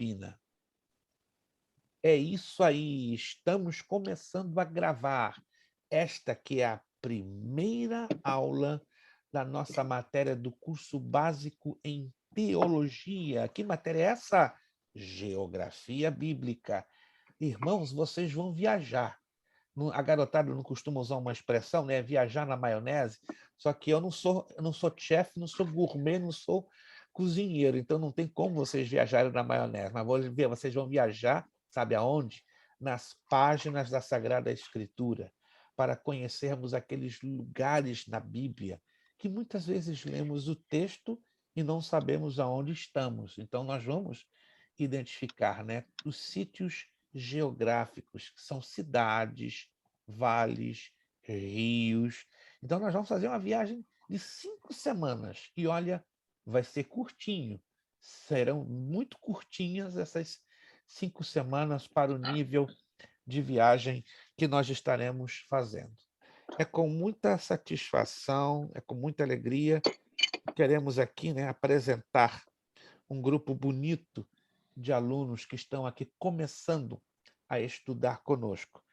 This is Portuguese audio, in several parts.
Campina. É isso aí, estamos começando a gravar esta que é a primeira aula da nossa matéria do curso básico em teologia. Que matéria é essa? Geografia bíblica. Irmãos, vocês vão viajar. A garotada não costuma usar uma expressão, né? Viajar na maionese. Só que eu não sou chefe, não sou gourmet, não sou cozinheiro. Então não tem como vocês viajarem na maionese. Mas vocês vão viajar, sabe aonde? Nas páginas da Sagrada Escritura, para conhecermos aqueles lugares na Bíblia que muitas vezes lemos o texto e não sabemos aonde estamos. Então nós vamos identificar, né, os sítios geográficos, que são cidades, vales, rios. Então, nós vamos fazer uma viagem de 5 semanas. E olha, vai ser curtinho. Serão muito curtinhas essas 5 semanas para o nível de viagem que nós estaremos fazendo. É com muita satisfação, é com muita alegria que queremos aqui, né, apresentar um grupo bonito de alunos que estão aqui começando a estudar conosco.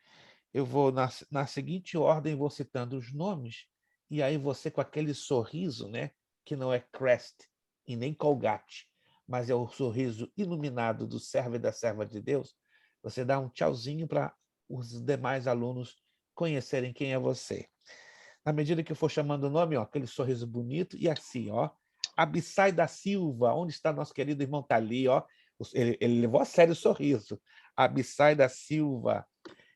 Eu vou, na seguinte ordem, vou citando os nomes, e aí você, com aquele sorriso, né, que não é Crest e nem Colgate, mas é o sorriso iluminado do servo e da serva de Deus, você dá um tchauzinho para os demais alunos conhecerem quem é você. Na medida que eu for chamando o nome, ó, aquele sorriso bonito, e assim, ó, Abissai da Silva, onde está nosso querido irmão? Está ali, ó. Ele levou a sério o sorriso. Abissai da Silva,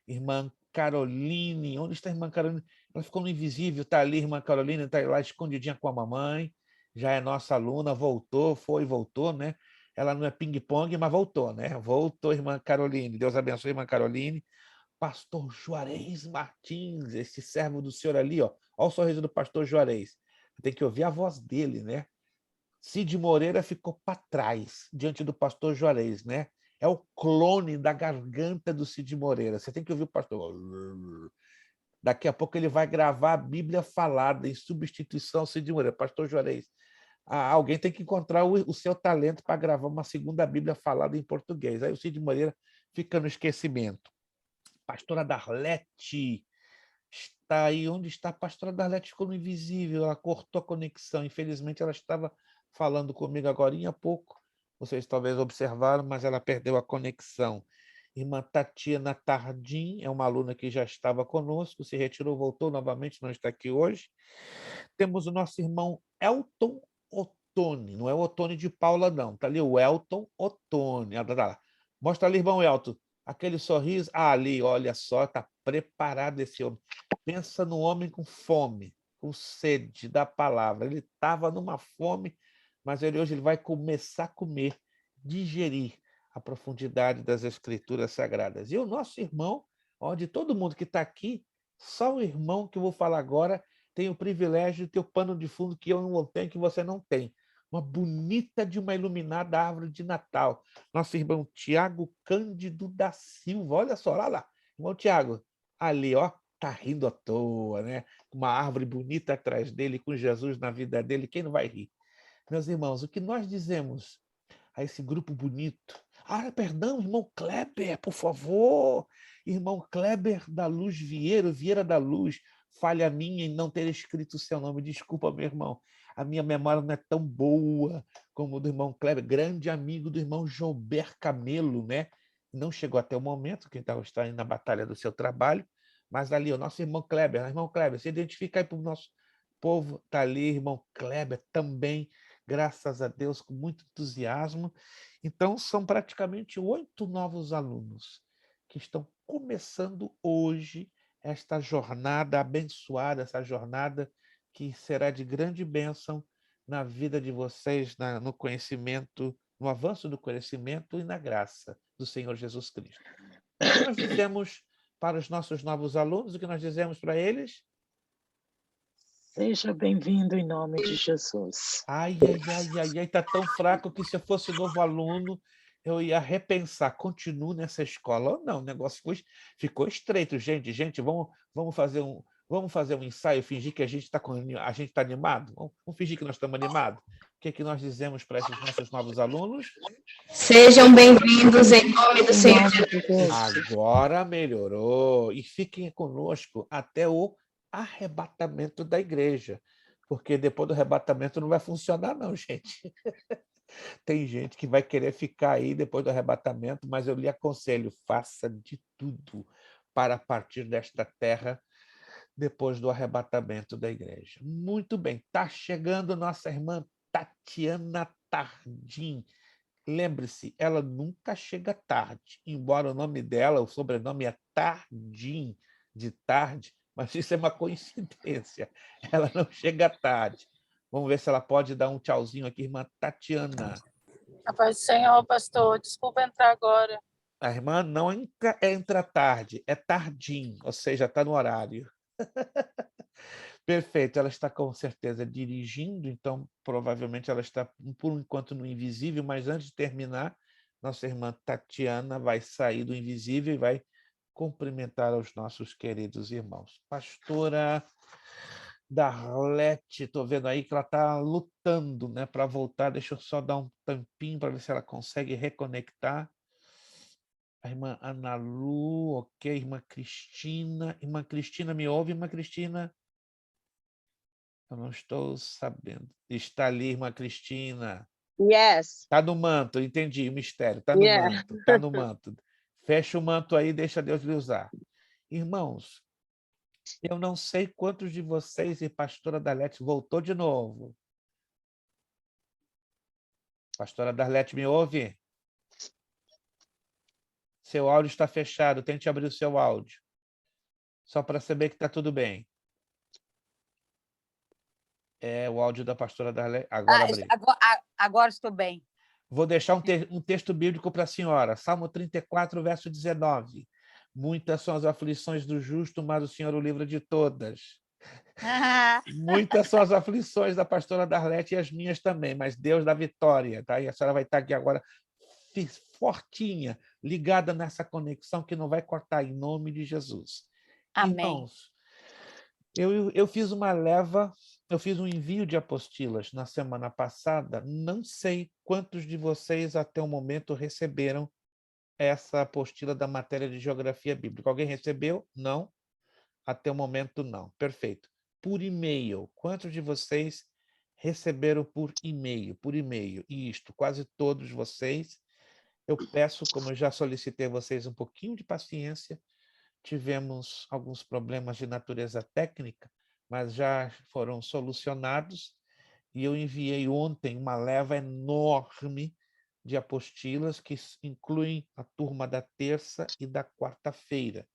irmã Caroline, onde está a irmã Caroline? Ela ficou no invisível, está ali, irmã Caroline, está lá escondidinha com a mamãe, já é nossa aluna, voltou, foi e voltou, né? Ela não é ping-pong, mas voltou, né? Voltou, irmã Caroline. Deus abençoe, irmã Caroline. Pastor Juarez Martins, esse servo do senhor ali, ó. Olha o sorriso do pastor Juarez. Tem que ouvir a voz dele, né? Cid Moreira ficou para trás diante do pastor Juarez, né? É o clone da garganta do Cid Moreira. Você tem que ouvir o pastor. Daqui a pouco ele vai gravar a Bíblia falada em substituição ao Cid Moreira. Pastor Juarez, alguém tem que encontrar o seu talento para gravar uma segunda Bíblia falada em português. Aí o Cid Moreira fica no esquecimento. Pastora Darlete está aí. Onde está a pastora Darlete? Ficou no invisível, ela cortou a conexão. Infelizmente, ela estava falando comigo agora há pouco. Vocês talvez observaram, mas ela perdeu a conexão. Irmã Tatiana Tardim é uma aluna que já estava conosco, se retirou, voltou novamente, não está aqui hoje. Temos o nosso irmão Elton Ottoni, não é o Ottoni de Paula, não. Está ali o Elton Ottoni. Mostra ali, irmão Elton, aquele sorriso. Ali, olha só, está preparado esse homem. Pensa no homem com fome, com sede da palavra. Ele estava numa fome, mas hoje ele vai começar a comer, digerir a profundidade das Escrituras Sagradas. E o nosso irmão, de todo mundo que está aqui, só o irmão que eu vou falar agora tem o privilégio de ter o pano de fundo que eu não tenho, que você não tem. Uma bonita de uma iluminada árvore de Natal. Nosso irmão Tiago Cândido da Silva. Olha só, lá. Irmão Tiago, ali, ó, tá rindo à toa, né? Uma árvore bonita atrás dele, com Jesus na vida dele, quem não vai rir? Meus irmãos, o que nós dizemos a esse grupo bonito? Perdão, irmão Kleber, por favor. Irmão Kleber da Luz Vieira, Vieira da Luz, falha minha em não ter escrito o seu nome. Desculpa, meu irmão. A minha memória não é tão boa como o do irmão Kleber, grande amigo do irmão Joubert Camelo, né? Não chegou até o momento, que está aí na batalha do seu trabalho, mas ali, o nosso irmão Kleber, irmão Kleber, se identifica aí para o nosso povo, está ali, irmão Kleber, também, graças a Deus, com muito entusiasmo. Então, são praticamente 8 novos alunos que estão começando hoje esta jornada abençoada, essa jornada que será de grande bênção na vida de vocês, no conhecimento, no avanço do conhecimento e na graça do Senhor Jesus Cristo. O que nós dizemos para os nossos novos alunos, o que nós dizemos para eles? Seja bem-vindo em nome de Jesus. Ai, tá tão fraco que se eu fosse novo aluno, eu ia repensar, continuo nessa escola ou não, o negócio ficou estreito, gente, vamos fazer Vamos fazer um ensaio, fingir que a gente está animado? Vamos fingir que nós estamos animados? O que é que nós dizemos para esses nossos novos alunos? Sejam bem-vindos em nome do Em Senhor nome Jesus. de Deus. Agora melhorou. E fiquem conosco até o arrebatamento da igreja. Porque depois do arrebatamento não vai funcionar, não, gente. Tem gente que vai querer ficar aí depois do arrebatamento, mas eu lhe aconselho, faça de tudo para partir desta terra depois do arrebatamento da igreja. Muito bem, está chegando nossa irmã Tatiana Tardim. Lembre-se, ela nunca chega tarde, embora o nome dela, o sobrenome é Tardim, de tarde, mas isso é uma coincidência. Ela não chega tarde. Vamos ver se ela pode dar um tchauzinho aqui, irmã Tatiana. A paz do Senhor, pastor. Desculpa entrar agora. A irmã não entra tarde, é tardim, ou seja, está no horário. Perfeito, ela está com certeza dirigindo, então provavelmente ela está por enquanto no invisível, mas antes de terminar, nossa irmã Tatiana vai sair do invisível e vai cumprimentar os nossos queridos irmãos. Pastora Darlete, estou vendo aí que ela está lutando, né, para voltar. Deixa eu só dar um tampinho para ver se ela consegue reconectar. A irmã Ana Lu, ok. Irmã Cristina. Irmã Cristina, me ouve, irmã Cristina? Eu não estou sabendo. Está ali, irmã Cristina. Yes. Está no manto, entendi o mistério. Está no manto, está no manto. Fecha o manto aí, deixa Deus lhe usar. Irmãos, eu não sei quantos de vocês e pastora Darlete voltou de novo. Pastora Darlete, me ouve? Seu áudio está fechado, tente abrir o seu áudio. Só para saber que está tudo bem. É o áudio da pastora Darlete. Agora abri. Agora estou bem. Vou deixar um texto bíblico para a senhora. Salmo 34, verso 19. Muitas são as aflições do justo, mas o Senhor o livra de todas. Muitas são as aflições da pastora Darlete e as minhas também, mas Deus dá vitória, tá? E a senhora vai estar aqui agora fortinha, ligada nessa conexão que não vai cortar, em nome de Jesus. Amém. Irmãos, eu fiz uma leva, eu fiz um envio de apostilas na semana passada, não sei quantos de vocês até o momento receberam essa apostila da matéria de geografia bíblica. Alguém recebeu? Não? Até o momento, não. Perfeito. Por e-mail, quantos de vocês receberam por e-mail? Por e-mail. Isto, quase todos vocês. Eu peço, como eu já solicitei a vocês, um pouquinho de paciência. Tivemos alguns problemas de natureza técnica, mas já foram solucionados. E eu enviei ontem uma leva enorme de apostilas que incluem a turma da terça e da quarta-feira.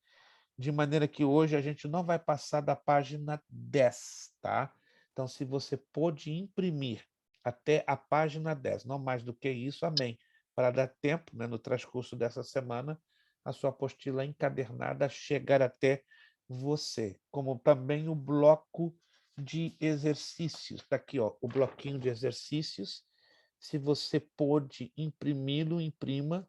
De maneira que hoje a gente não vai passar da página 10, tá? Então, se você pôde imprimir até a página 10, não mais do que isso, amém. Para dar tempo, né, no transcurso dessa semana, a sua apostila encadernada chegar até você. Como também o bloco de exercícios. Está aqui, ó, o bloquinho de exercícios. Se você pôde imprimi-lo, imprima.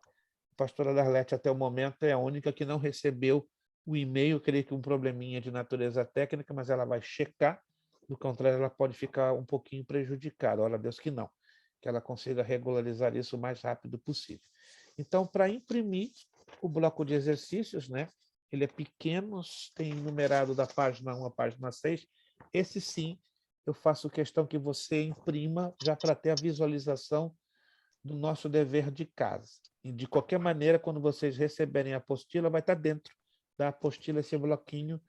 A pastora Darlete, até o momento, é a única que não recebeu o e-mail. Eu creio que um probleminha de natureza técnica, mas ela vai checar. Do contrário, ela pode ficar um pouquinho prejudicada. Ora, Deus que não. Que ela consiga regularizar isso o mais rápido possível. Então, para imprimir o bloco de exercícios, né? Ele é pequeno, tem numerado da página 1 à página 6. Esse sim, eu faço questão que você imprima já para ter a visualização do nosso dever de casa. E, de qualquer maneira, quando vocês receberem a apostila, vai estar dentro da apostila esse bloquinho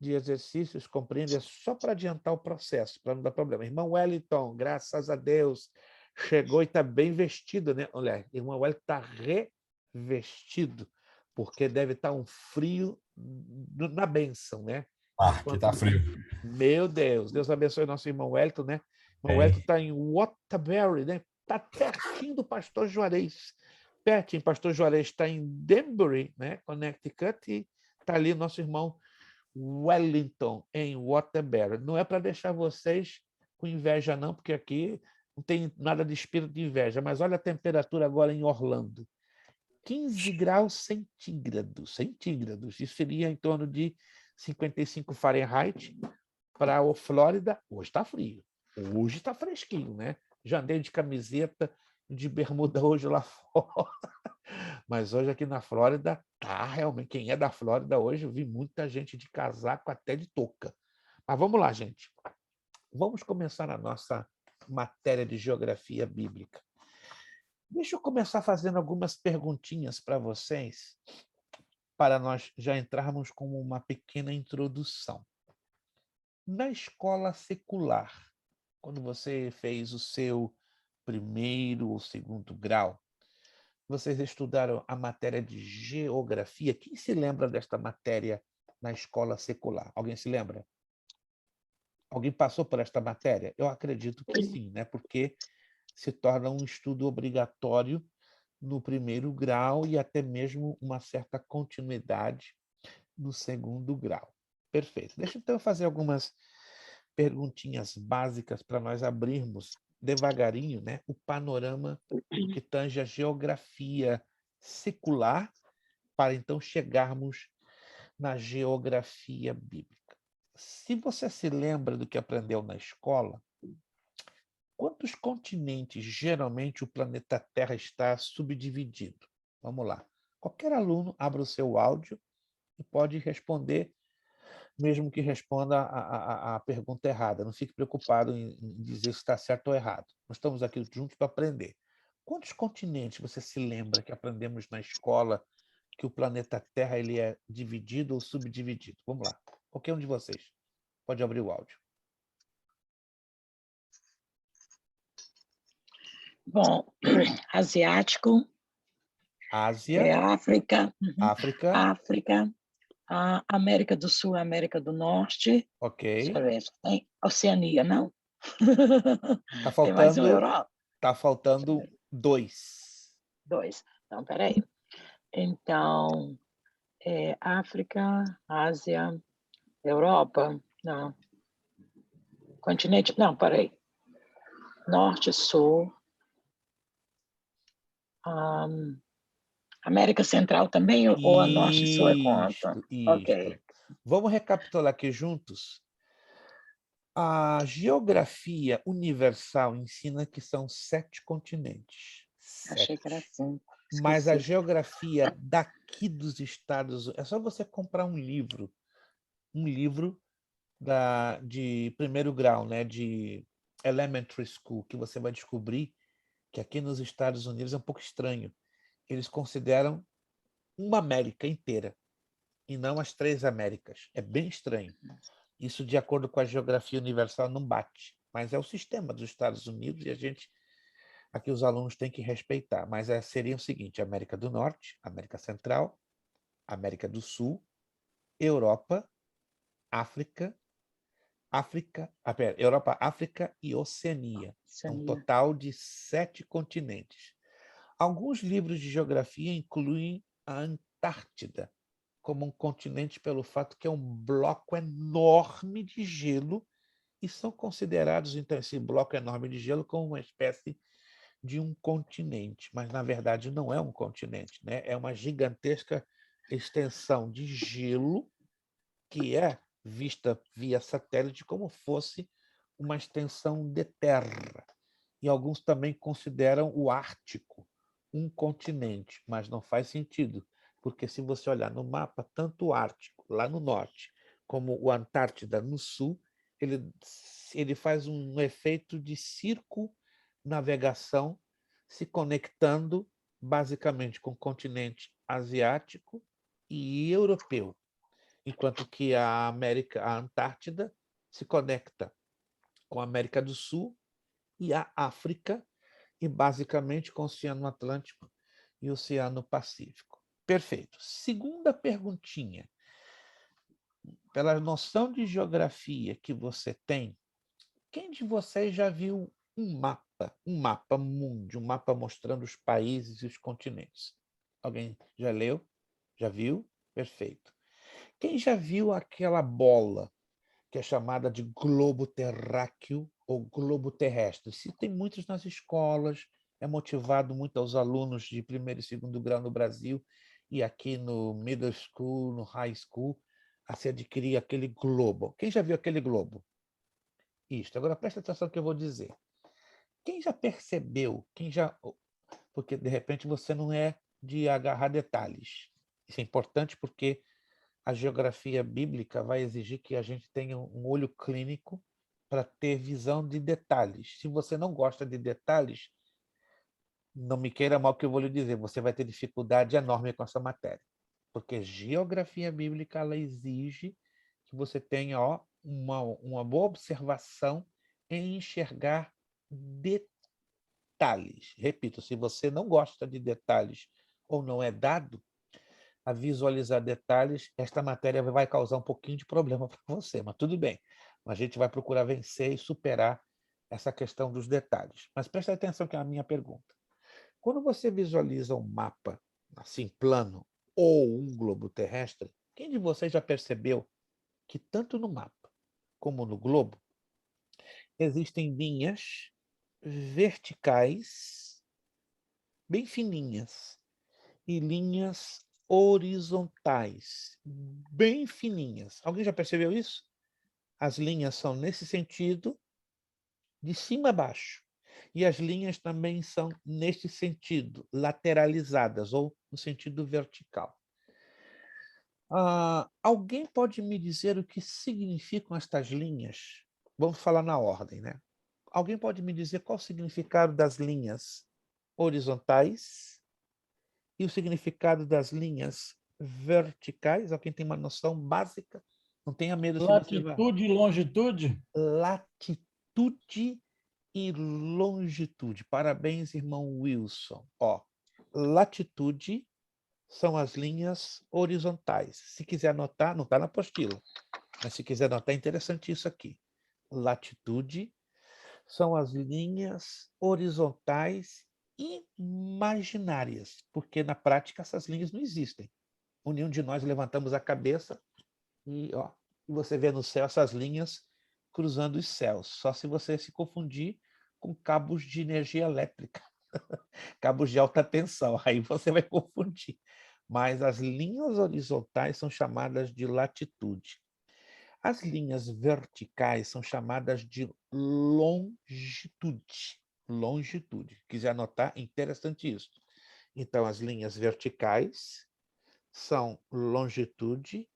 de exercícios, compreende? É só para adiantar o processo, para não dar problema. Irmão Wellington, graças a Deus, chegou e está bem vestido, né? Olha, irmão Wellington está revestido, porque deve estar um frio na bênção, né? Aqui está frio. Meu Deus, Deus abençoe nosso irmão Wellington, né? O irmão Wellington está em Waterbury, né? Está pertinho do pastor Juarez. Pertinho, pastor Juarez está em Danbury, né? Connecticut, e está ali nosso irmão Wellington, em Waterbury. Não é para deixar vocês com inveja, não, porque aqui não tem nada de espírito de inveja, mas olha a temperatura agora em Orlando. 15 graus centígrados. Isso seria em torno de 55 Fahrenheit. Para o Flórida, hoje está frio. Hoje está fresquinho, né? Já andei de camiseta, de bermuda hoje lá fora. Mas hoje aqui na Flórida, tá realmente. Quem é da Flórida hoje, eu vi muita gente de casaco até de touca. Mas vamos lá, gente. Vamos começar a nossa matéria de geografia bíblica. Deixa eu começar fazendo algumas perguntinhas para vocês, para nós já entrarmos com uma pequena introdução. Na escola secular, quando você fez o seu primeiro ou segundo grau, vocês estudaram a matéria de geografia. Quem se lembra desta matéria na escola secular? Alguém se lembra? Alguém passou por esta matéria? Eu acredito que sim, né? Porque se torna um estudo obrigatório no primeiro grau e até mesmo uma certa continuidade no segundo grau. Perfeito. Deixa então eu fazer algumas perguntinhas básicas para nós abrirmos devagarinho, né, o panorama do que tange a geografia secular, para então chegarmos na geografia bíblica. Se você se lembra do que aprendeu na escola, quantos continentes geralmente o planeta Terra está subdividido? Vamos lá. Qualquer aluno abra o seu áudio e pode responder, mesmo que responda a pergunta errada. Não fique preocupado em dizer se está certo ou errado. Nós estamos aqui juntos para aprender. Quantos continentes você se lembra que aprendemos na escola que o planeta Terra ele é dividido ou subdividido? Vamos lá. Qualquer um de vocês pode abrir o áudio. Bom, asiático, Ásia, África, África, África, a América do Sul, América do Norte, ok. deixa eu ver, tem Oceania, não? Tá Tem mais um faltando, Europa? tá faltando 2. Dois. Então, peraí. Então, África, Ásia, Europa, não. Continente, não, peraí. Norte, Sul, América Central também, ou a Norte e Sul é conta? Ok. Isto. Vamos recapitular aqui juntos. A geografia universal ensina que são 7 continentes. Achei que era 7. 5. Mas a Esqueci. geografia daqui dos Estados Unidos, é só você comprar um livro de primeiro grau, né, de elementary school, que você vai descobrir que aqui nos Estados Unidos é um pouco estranho. Eles consideram uma América inteira e não as 3 Américas. É bem estranho. Isso, de acordo com a geografia universal, não bate. Mas é o sistema dos Estados Unidos e a gente, aqui os alunos têm que respeitar. Mas seria o seguinte: América do Norte, América Central, América do Sul, Europa, África, Europa, África e Oceania. É um total de 7 continentes. Alguns livros de geografia incluem a Antártida como um continente pelo fato que é um bloco enorme de gelo e são considerados, então, esse bloco enorme de gelo como uma espécie de um continente, mas na verdade não é um continente, né? É uma gigantesca extensão de gelo que é vista via satélite como fosse uma extensão de terra. E alguns também consideram o Ártico um continente, mas não faz sentido, porque se você olhar no mapa, tanto o Ártico, lá no norte, como o Antártida, no sul, ele faz um efeito de circunnavegação, se conectando basicamente com o continente asiático e europeu, enquanto que a Antártida se conecta com a América do Sul e a África, e basicamente com o Oceano Atlântico e o Oceano Pacífico. Perfeito. Segunda perguntinha. Pela noção de geografia que você tem, quem de vocês já viu um mapa mundi, um mapa mostrando os países e os continentes? Alguém já leu? Já viu? Perfeito. Quem já viu aquela bola que é chamada de globo terráqueo ou globo terrestre? Se tem muitos nas escolas, é motivado muito aos alunos de primeiro e segundo grau no Brasil e aqui no middle school, no high school, a se adquirir aquele globo. Quem já viu aquele globo? Isto. Agora presta atenção no que eu vou dizer. Quem já percebeu, porque de repente você não é de agarrar detalhes. Isso é importante porque a geografia bíblica vai exigir que a gente tenha um olho clínico para ter visão de detalhes. Se você não gosta de detalhes, não me queira mal que eu vou lhe dizer, você vai ter dificuldade enorme com essa matéria. Porque geografia bíblica ela exige que você tenha uma boa observação em enxergar detalhes. Repito, se você não gosta de detalhes ou não é dado a visualizar detalhes, esta matéria vai causar um pouquinho de problema para você, mas tudo bem. A gente vai procurar vencer e superar essa questão dos detalhes. Mas preste atenção que é a minha pergunta. Quando você visualiza um mapa assim plano ou um globo terrestre, quem de vocês já percebeu que tanto no mapa como no globo existem linhas verticais bem fininhas e linhas horizontais bem fininhas? Alguém já percebeu isso? As linhas são nesse sentido, de cima a baixo. E as linhas também são neste sentido, lateralizadas ou no sentido vertical. Alguém pode me dizer o que significam estas linhas? Vamos falar na ordem, né? Alguém pode me dizer qual o significado das linhas horizontais e o significado das linhas verticais? Alguém tem uma noção básica? Não tenha medo se você vai. Latitude e longitude? Latitude e longitude. Parabéns, irmão Wilson. Latitude são as linhas horizontais. Se quiser anotar, não está na apostila, mas se quiser anotar, é interessante isso aqui. Latitude são as linhas horizontais imaginárias, porque na prática essas linhas não existem. Nenhum de nós levantamos a cabeça e você vê no céu essas linhas cruzando os céus, só se você se confundir com cabos de energia elétrica, cabos de alta tensão, aí você vai confundir. Mas as linhas horizontais são chamadas de latitude. As linhas verticais são chamadas de longitude. Longitude. Quiser anotar, interessante isso. Então, as linhas verticais são longitude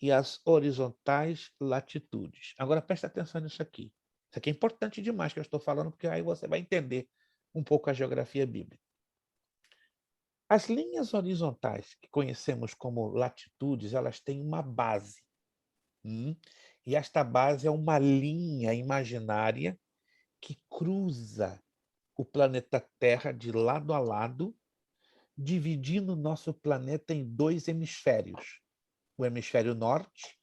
e as horizontais, latitudes. Agora, preste atenção nisso aqui. Isso aqui é importante demais que eu estou falando, porque aí você vai entender um pouco a geografia bíblica. As linhas horizontais, que conhecemos como latitudes, elas têm uma base. E esta base é uma linha imaginária que cruza o planeta Terra de lado a lado, dividindo o nosso planeta em dois hemisférios, o hemisfério norte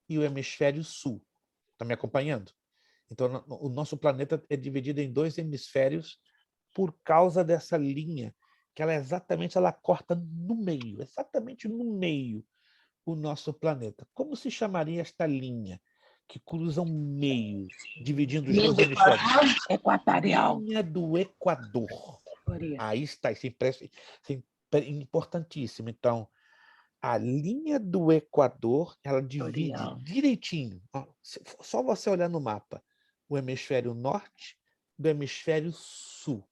e o hemisfério sul. Está me acompanhando? Então, o nosso planeta é dividido em dois hemisférios por causa dessa linha, que ela corta no meio, exatamente no meio, o nosso planeta. Como se chamaria esta linha que cruza um meio, dividindo os dois hemisférios? Equatorial. Linha do Equador. Aí está, isso é importantíssimo. Então, a linha do Equador, ela divide direitinho. Só você olhar no mapa o hemisfério norte do hemisfério sul.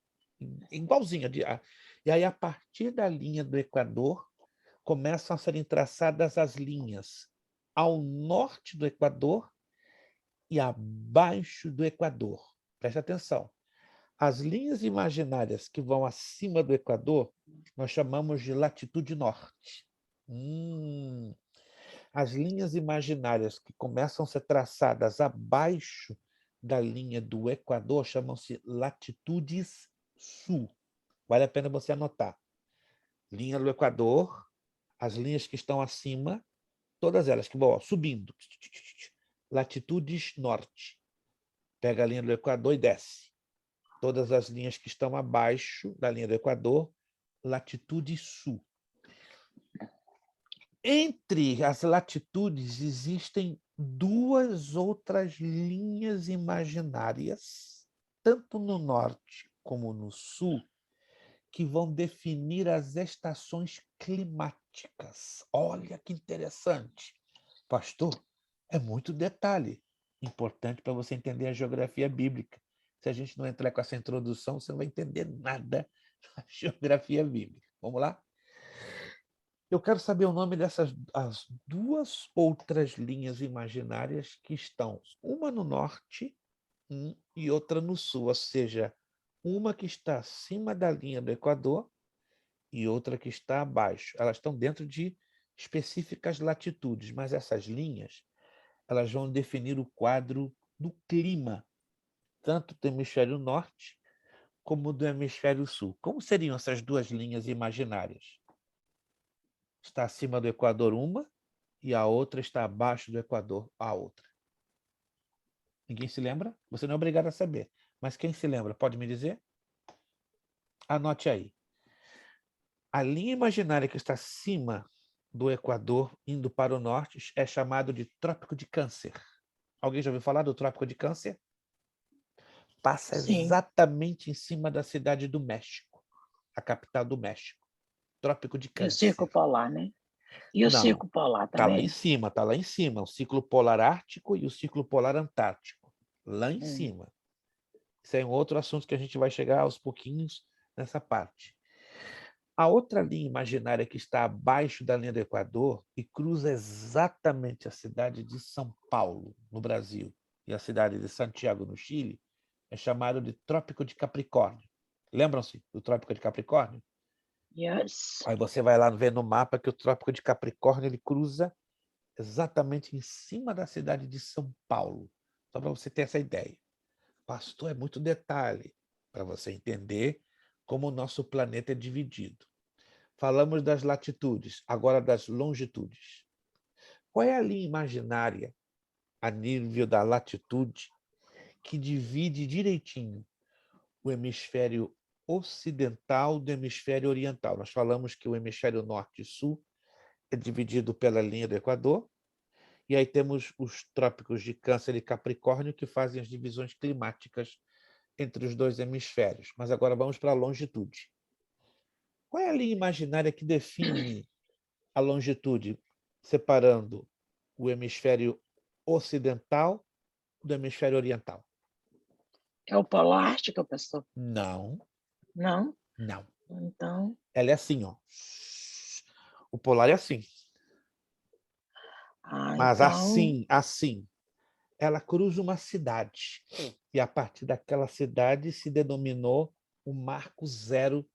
Igualzinho. E aí, a partir da linha do Equador, começam a serem traçadas as linhas ao norte do Equador e abaixo do Equador. Preste atenção. As linhas imaginárias que vão acima do Equador, nós chamamos de latitude norte. As linhas imaginárias que começam a ser traçadas abaixo da linha do Equador chamam-se latitudes sul. Vale a pena você anotar. Linha do Equador, as linhas que estão acima, todas elas que vão subindo. Latitudes norte. Pega a linha do Equador e desce. Todas as linhas que estão abaixo da linha do Equador, latitude sul. Entre as latitudes existem duas outras linhas imaginárias, tanto no norte como no sul, que vão definir as estações climáticas. Olha que interessante. Pastor, é muito detalhe. Importante para você entender a geografia bíblica. Se a gente não entrar com essa introdução, você não vai entender nada da geografia bíblica. Vamos lá? Eu quero saber o nome dessas as duas outras linhas imaginárias que estão, uma no norte e outra no sul, ou seja, uma que está acima da linha do Equador e outra que está abaixo. Elas estão dentro de específicas latitudes, mas essas linhas elas vão definir o quadro do clima, tanto do hemisfério norte como do hemisfério sul. Como seriam essas duas linhas imaginárias? Está acima do Equador uma e a outra está abaixo do Equador a outra. Ninguém se lembra? Você não é obrigado a saber. Mas quem se lembra, pode me dizer? Anote aí. A linha imaginária que está acima do Equador, indo para o norte, é chamado de Trópico de Câncer. Alguém já ouviu falar do Trópico de Câncer? Passa Sim. exatamente em cima da cidade do México, a capital do México. Trópico de E o Câncer. Circo Polar, né? E o Não, Circo Polar está lá também? em cima, está lá em cima. O Círculo Polar Ártico e o Círculo Polar Antártico. Lá em cima. Isso é um outro assunto que a gente vai chegar aos pouquinhos nessa parte. A outra linha imaginária que está abaixo da linha do Equador e cruza exatamente a cidade de São Paulo, no Brasil, e a cidade de Santiago, no Chile, é chamado de Trópico de Capricórnio. Lembram-se do Trópico de Capricórnio? Yes. Aí você vai lá ver no mapa que o Trópico de Capricórnio ele cruza exatamente em cima da cidade de São Paulo. Só para você ter essa ideia. Pastor, é muito detalhe para você entender como o nosso planeta é dividido. Falamos das latitudes, agora das longitudes. Qual é a linha imaginária a nível da latitude que divide direitinho o hemisfério ocidental do hemisfério oriental? Nós falamos que o hemisfério norte e sul é dividido pela linha do Equador, e aí temos os trópicos de Câncer e Capricórnio que fazem as divisões climáticas entre os dois hemisférios. Mas agora vamos para a longitude. Qual é a linha imaginária que define a longitude, separando o hemisfério ocidental do hemisfério oriental? É o Polo Ártico, pastor? Não, Não? não. Então, Ela é assim, ó. O polar é assim. Mas então, assim. Ela cruza uma cidade. E a partir daquela cidade se denominou o marco zero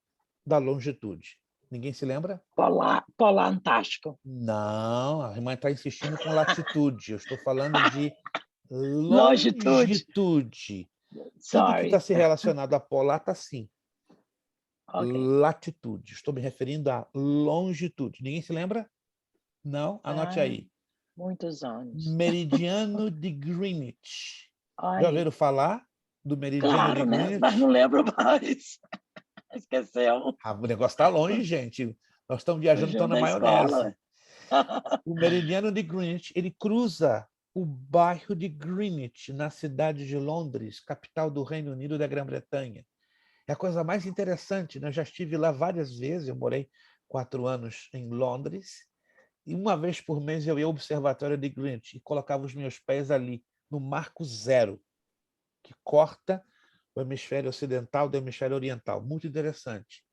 da longitude. Ninguém se lembra? Polar Antártico. Não, a irmã está insistindo com latitude. Eu estou falando de Longitude. longitude. Tudo que está Sorry. se relacionado a polar está assim. Ok. Latitude. Estou me referindo a longitude. Ninguém se lembra? Não? Anote aí. Muitos anos. Meridiano de Greenwich. Já Ai, ouviram falar do meridiano de claro, né? Mas não Greenwich? lembro mais. Esqueceu. Ah, o negócio está longe, gente. Nós estamos viajando, Fugiu estão na da escola. maionese. O meridiano de Greenwich, ele cruza o bairro de Greenwich, na cidade de Londres, capital do Reino Unido da Grã-Bretanha. É a coisa mais interessante, né? Eu já estive lá várias vezes, eu morei 4 anos em Londres, e uma vez por mês eu ia ao observatório de Greenwich e colocava os meus pés ali, no marco zero, que corta o hemisfério ocidental do hemisfério oriental. Muito interessante.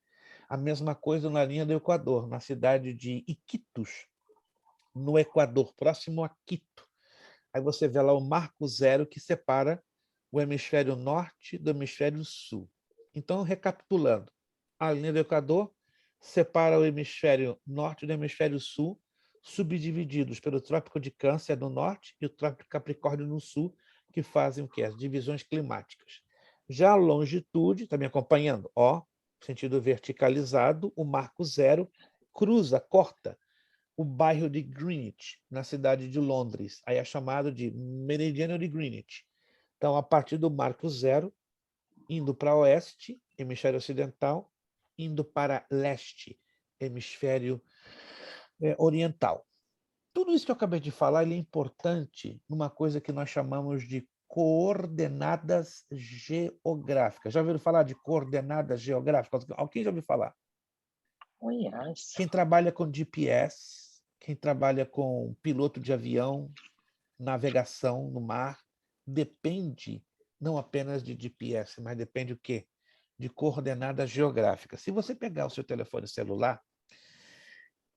A mesma coisa na linha do Equador, na cidade de Iquitos, no Equador, próximo a Quito. Aí você vê lá o marco zero que separa o hemisfério norte do hemisfério sul. Então, recapitulando, a linha do Equador separa o hemisfério norte do hemisfério sul, subdivididos pelo Trópico de Câncer no norte e o Trópico de Capricórnio no sul, que fazem o quê? As divisões climáticas. Já a longitude, está me acompanhando? Ó, sentido verticalizado, o marco zero cruza, corta o bairro de Greenwich, na cidade de Londres. Aí é chamado de Meridiano de Greenwich. Então, a partir do marco zero, indo para oeste, hemisfério ocidental, indo para leste, hemisfério oriental. Tudo isso que eu acabei de falar ele é importante numa coisa que nós chamamos de coordenadas geográficas. Já ouviram falar de coordenadas geográficas? Alguém já ouviu falar? Oh, yes. Quem trabalha com GPS, quem trabalha com piloto de avião, navegação no mar, depende não apenas de GPS, mas depende o quê? De coordenadas geográficas. Se você pegar o seu telefone celular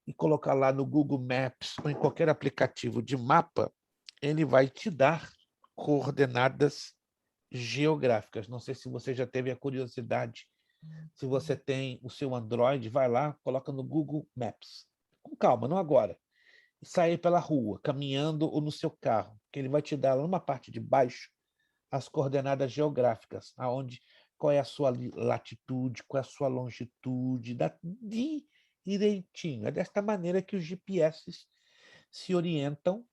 e colocar lá no Google Maps ou em qualquer aplicativo de mapa, ele vai te dar coordenadas geográficas. Não sei se você já teve a curiosidade. Se você tem o seu Android, vai lá, coloca no Google Maps. Com calma, não agora. E sair pela rua, caminhando ou no seu carro, que ele vai te dar lá numa parte de baixo as coordenadas geográficas, aonde qual é a sua latitude, qual é a sua longitude, direitinho. É desta maneira que os GPS se orientam,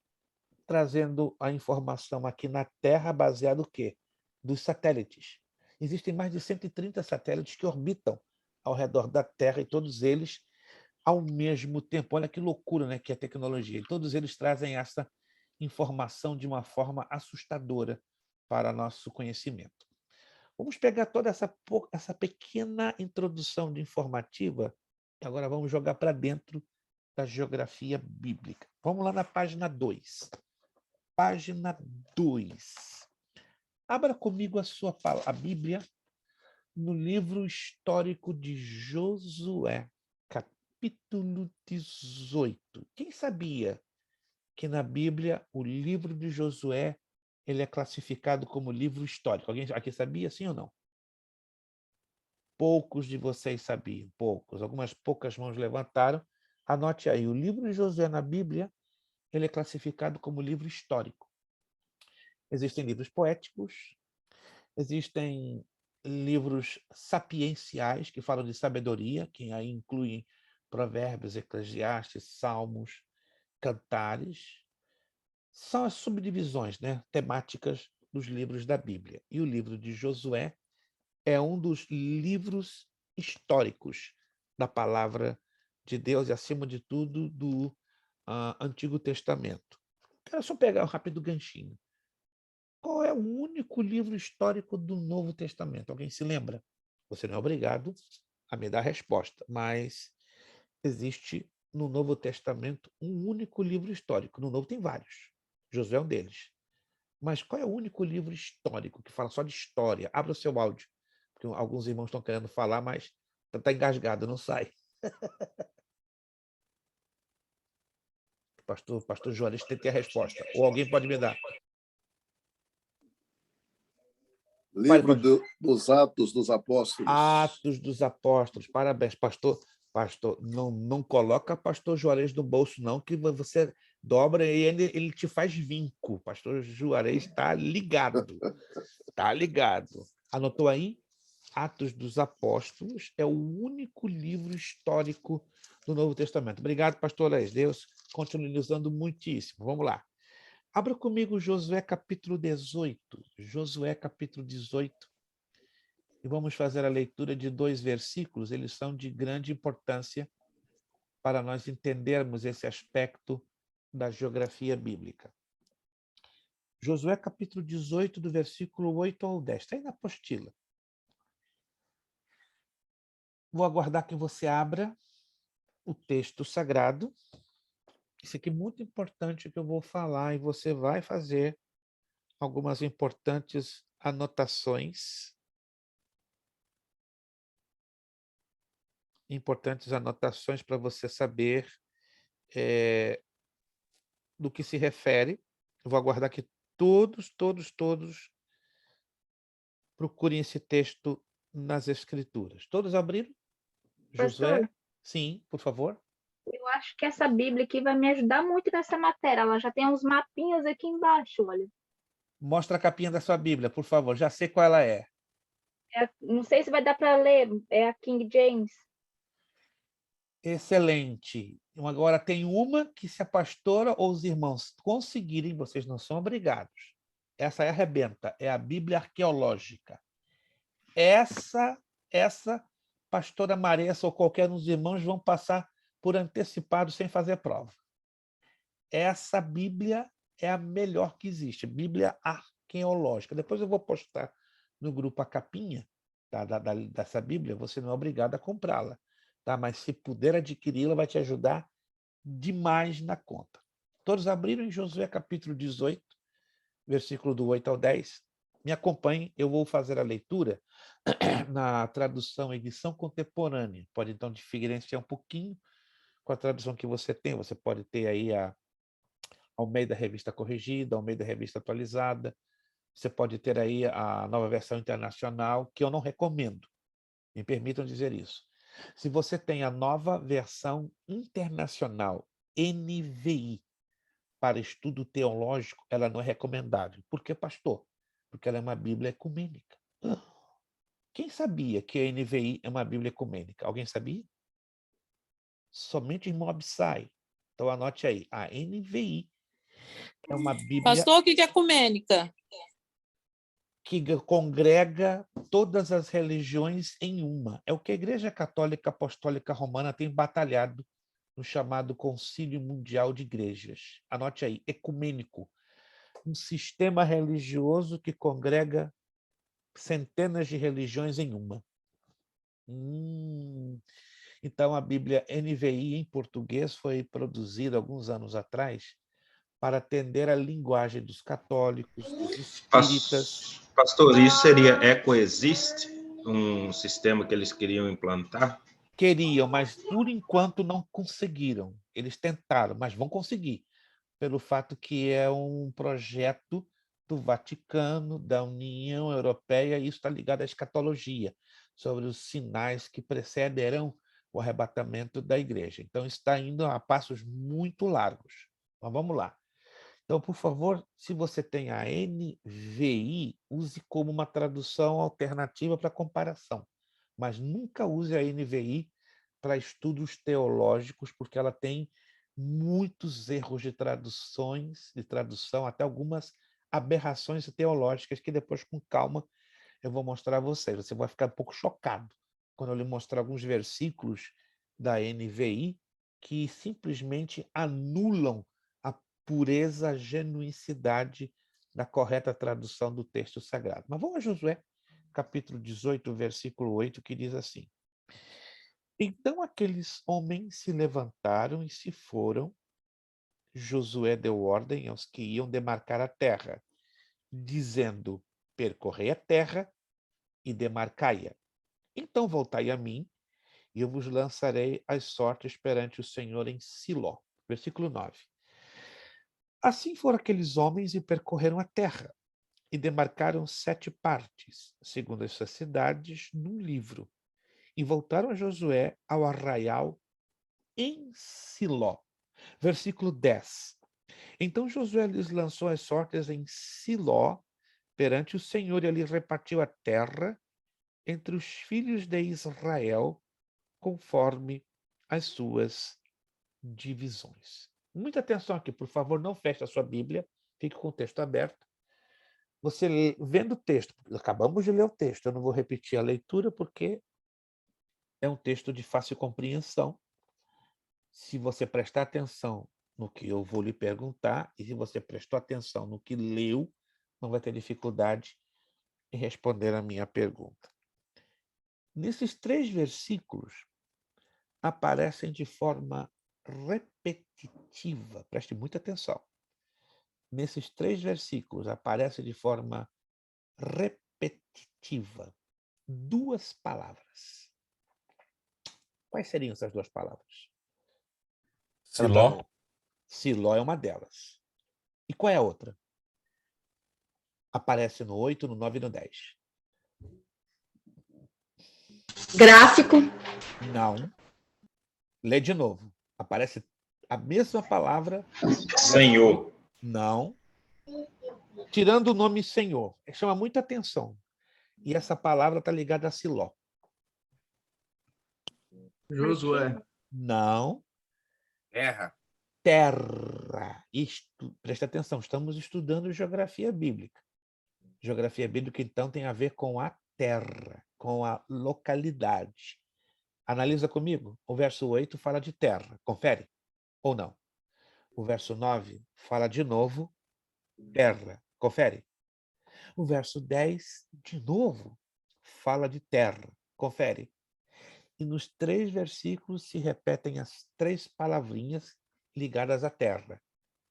trazendo a informação aqui na Terra baseado o quê? Dos satélites. Existem mais de 130 satélites que orbitam ao redor da Terra e todos eles ao mesmo tempo. Olha que loucura, né, que é a tecnologia. E todos eles trazem essa informação de uma forma assustadora para nosso conhecimento. Vamos pegar toda essa pequena introdução de informativa e agora vamos jogar para dentro da geografia bíblica. Vamos lá na página 2. Página 2. Abra comigo a Bíblia no livro histórico de Josué, capítulo 18. Quem sabia que na Bíblia o livro de Josué ele é classificado como livro histórico? Alguém aqui sabia, sim ou não? Poucos de vocês sabiam, poucos. Algumas poucas mãos levantaram. Anote aí, o livro de Josué na Bíblia ele é classificado como livro histórico. Existem livros poéticos, existem livros sapienciais que falam de sabedoria, que aí incluem Provérbios, Eclesiastes, Salmos, Cantares. São as subdivisões, né, temáticas dos livros da Bíblia. E o livro de Josué é um dos livros históricos da palavra de Deus e, acima de tudo, do Antigo Testamento. Quero só pegar um rápido ganchinho. Qual é o único livro histórico do Novo Testamento? Alguém se lembra? Você não é obrigado a me dar a resposta, mas existe no Novo Testamento um único livro histórico. No Novo tem vários. Josué é um deles. Mas qual é o único livro histórico que fala só de história? Abra o seu áudio, porque alguns irmãos estão querendo falar, mas está engasgado, não sai. Pastor Juarez tem que ter a resposta. Ou alguém pode me dar. Livro dos Atos dos Apóstolos. Atos dos Apóstolos. Parabéns, pastor. Pastor, não coloca pastor Juarez no bolso, não, que você dobra e ele te faz vinco. Pastor Juarez está ligado. Está ligado. Anotou aí? Atos dos Apóstolos é o único livro histórico do Novo Testamento. Obrigado, pastor Juarez. Deus continue usando muitíssimo. Vamos lá. Abra comigo Josué capítulo 18. Josué capítulo 18. E vamos fazer a leitura de 2 versículos. Eles são de grande importância para nós entendermos esse aspecto da geografia bíblica. Josué capítulo 18, do versículo 8 ao 10. Está aí na apostila. Vou aguardar que você abra o texto sagrado. Isso aqui é muito importante que eu vou falar e você vai fazer algumas importantes anotações. Para você saber do que se refere. Eu vou aguardar que todos procurem esse texto nas Escrituras. Todos abriram? Josué? Pastor, Sim, por favor. eu acho que essa Bíblia aqui vai me ajudar muito nessa matéria. Ela já tem uns mapinhas aqui embaixo, olha. Mostra a capinha da sua Bíblia, por favor. Já sei qual ela é. Não sei se vai dar para ler, é a King James. Excelente. Agora tem uma que, se a pastora ou os irmãos conseguirem, vocês não são obrigados. Essa é arrebenta, é a Bíblia arqueológica. Essa pastora Maressa ou qualquer um dos irmãos vão passar por antecipado sem fazer prova. Essa Bíblia é a melhor que existe, Bíblia arqueológica. Depois eu vou postar no grupo a capinha dessa Bíblia, você não é obrigado a comprá-la. Tá? Mas se puder adquiri-la, vai te ajudar demais na conta. Todos abriram em Josué capítulo 18, versículo do 8 ao 10. Me acompanhem, eu vou fazer a leitura na tradução edição contemporânea. Pode então diferenciar um pouquinho com a tradução que você tem. Você pode ter aí a Almeida Revista Corrigida, Almeida Revista Atualizada. Você pode ter aí a Nova Versão Internacional, que eu não recomendo. Me permitam dizer isso. Se você tem a Nova Versão Internacional, NVI, para estudo teológico, ela não é recomendável. Por que, pastor? Porque ela é uma Bíblia ecumênica. Quem sabia que a NVI é uma Bíblia ecumênica? Alguém sabia? Somente o irmão Absai. Então anote aí, a NVI é uma Bíblia... Pastor, o que é ecumênica? Que congrega todas as religiões em uma. É o que a Igreja Católica Apostólica Romana tem batalhado no chamado Concílio Mundial de Igrejas. Anote aí, ecumênico. Um sistema religioso que congrega centenas de religiões em uma. Então, a Bíblia NVI em português foi produzida alguns anos atrás para atender a linguagem dos católicos, dos espíritas. Pastor, isso seria coexiste, um sistema que eles queriam implantar? Queriam, mas por enquanto não conseguiram. Eles tentaram, mas vão conseguir, pelo fato que é um projeto do Vaticano, da União Europeia, e isso está ligado à escatologia, sobre os sinais que precederão o arrebatamento da igreja. Então, está indo a passos muito largos. Mas vamos lá. Então, por favor, se você tem a NVI, use como uma tradução alternativa para comparação, mas nunca use a NVI para estudos teológicos, porque ela tem muitos erros de tradução, até algumas aberrações teológicas que depois, com calma, eu vou mostrar a vocês. Você vai ficar um pouco chocado quando eu lhe mostrar alguns versículos da NVI que simplesmente anulam a pureza, a genuicidade da correta tradução do texto sagrado. Mas vamos a Josué, capítulo 18, versículo 8, que diz assim: Então aqueles homens se levantaram e se foram. Josué deu ordem aos que iam demarcar a terra, dizendo: percorrei a terra e demarcai-a. Então voltai a mim, e eu vos lançarei as sortes perante o Senhor em Siló. Versículo 9. Assim foram aqueles homens e percorreram a terra, e demarcaram 7 partes, segundo as suas cidades, num livro. E voltaram a Josué ao arraial em Siló. Versículo 10. Então Josué lhes lançou as sortes em Siló, perante o Senhor, e ali repartiu a terra entre os filhos de Israel, conforme as suas divisões. Muita atenção aqui, por favor, não feche a sua Bíblia, fique com o texto aberto. Você vendo o texto, acabamos de ler o texto, eu não vou repetir a leitura porque é um texto de fácil compreensão. Se você prestar atenção no que eu vou lhe perguntar, e se você prestou atenção no que leu, não vai ter dificuldade em responder a minha pergunta. Nesses 3 versículos, aparecem de forma repetitiva. Preste muita atenção. Nesses 3 versículos, aparece de forma repetitiva 2 palavras. Quais seriam essas 2 palavras? Siló. Siló é uma delas. E qual é a outra? Aparece no 8, no 9 e no 10. Gráfico. Não. Lê de novo. Aparece a mesma palavra. Senhor. Não. Tirando o nome Senhor. Chama muita atenção. E essa palavra está ligada a Siló. Josué. Não. Terra. Terra. Presta atenção, estamos estudando geografia bíblica. Geografia bíblica, então, tem a ver com a terra, com a localidade. Analisa comigo. O verso 8 fala de terra. Confere? Ou não? O verso 9 fala de novo terra. Confere? O verso 10, de novo, fala de terra. Confere? E nos 3 versículos se repetem as 3 palavrinhas ligadas à terra.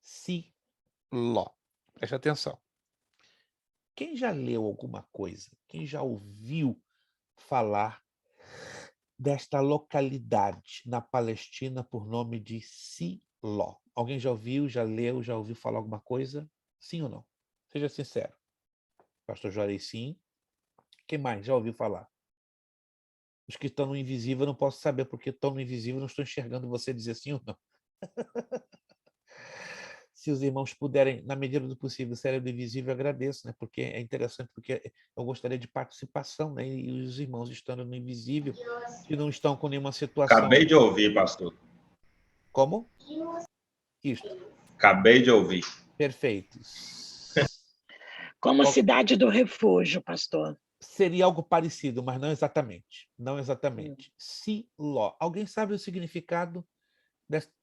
Siló. Preste atenção. Quem já leu alguma coisa, quem já ouviu falar desta localidade na Palestina por nome de Siló? Alguém já ouviu, já leu, já ouviu falar alguma coisa? Sim ou não? Seja sincero. Pastor Juarez, sim. Quem mais já ouviu falar? Os que estão no invisível, eu não posso saber, porque estão no invisível, não estou enxergando você dizer sim ou não. Se os irmãos puderem, na medida do possível, ser do invisível, eu agradeço, né? Porque é interessante, porque eu gostaria de participação, né? E os irmãos estando no invisível, que não estão com nenhuma situação. Acabei de ouvir, pastor. Como? Isto. Acabei de ouvir. Perfeito. Como cidade do refúgio, pastor. Seria algo parecido, mas não exatamente. Não exatamente. Siló. Alguém sabe o significado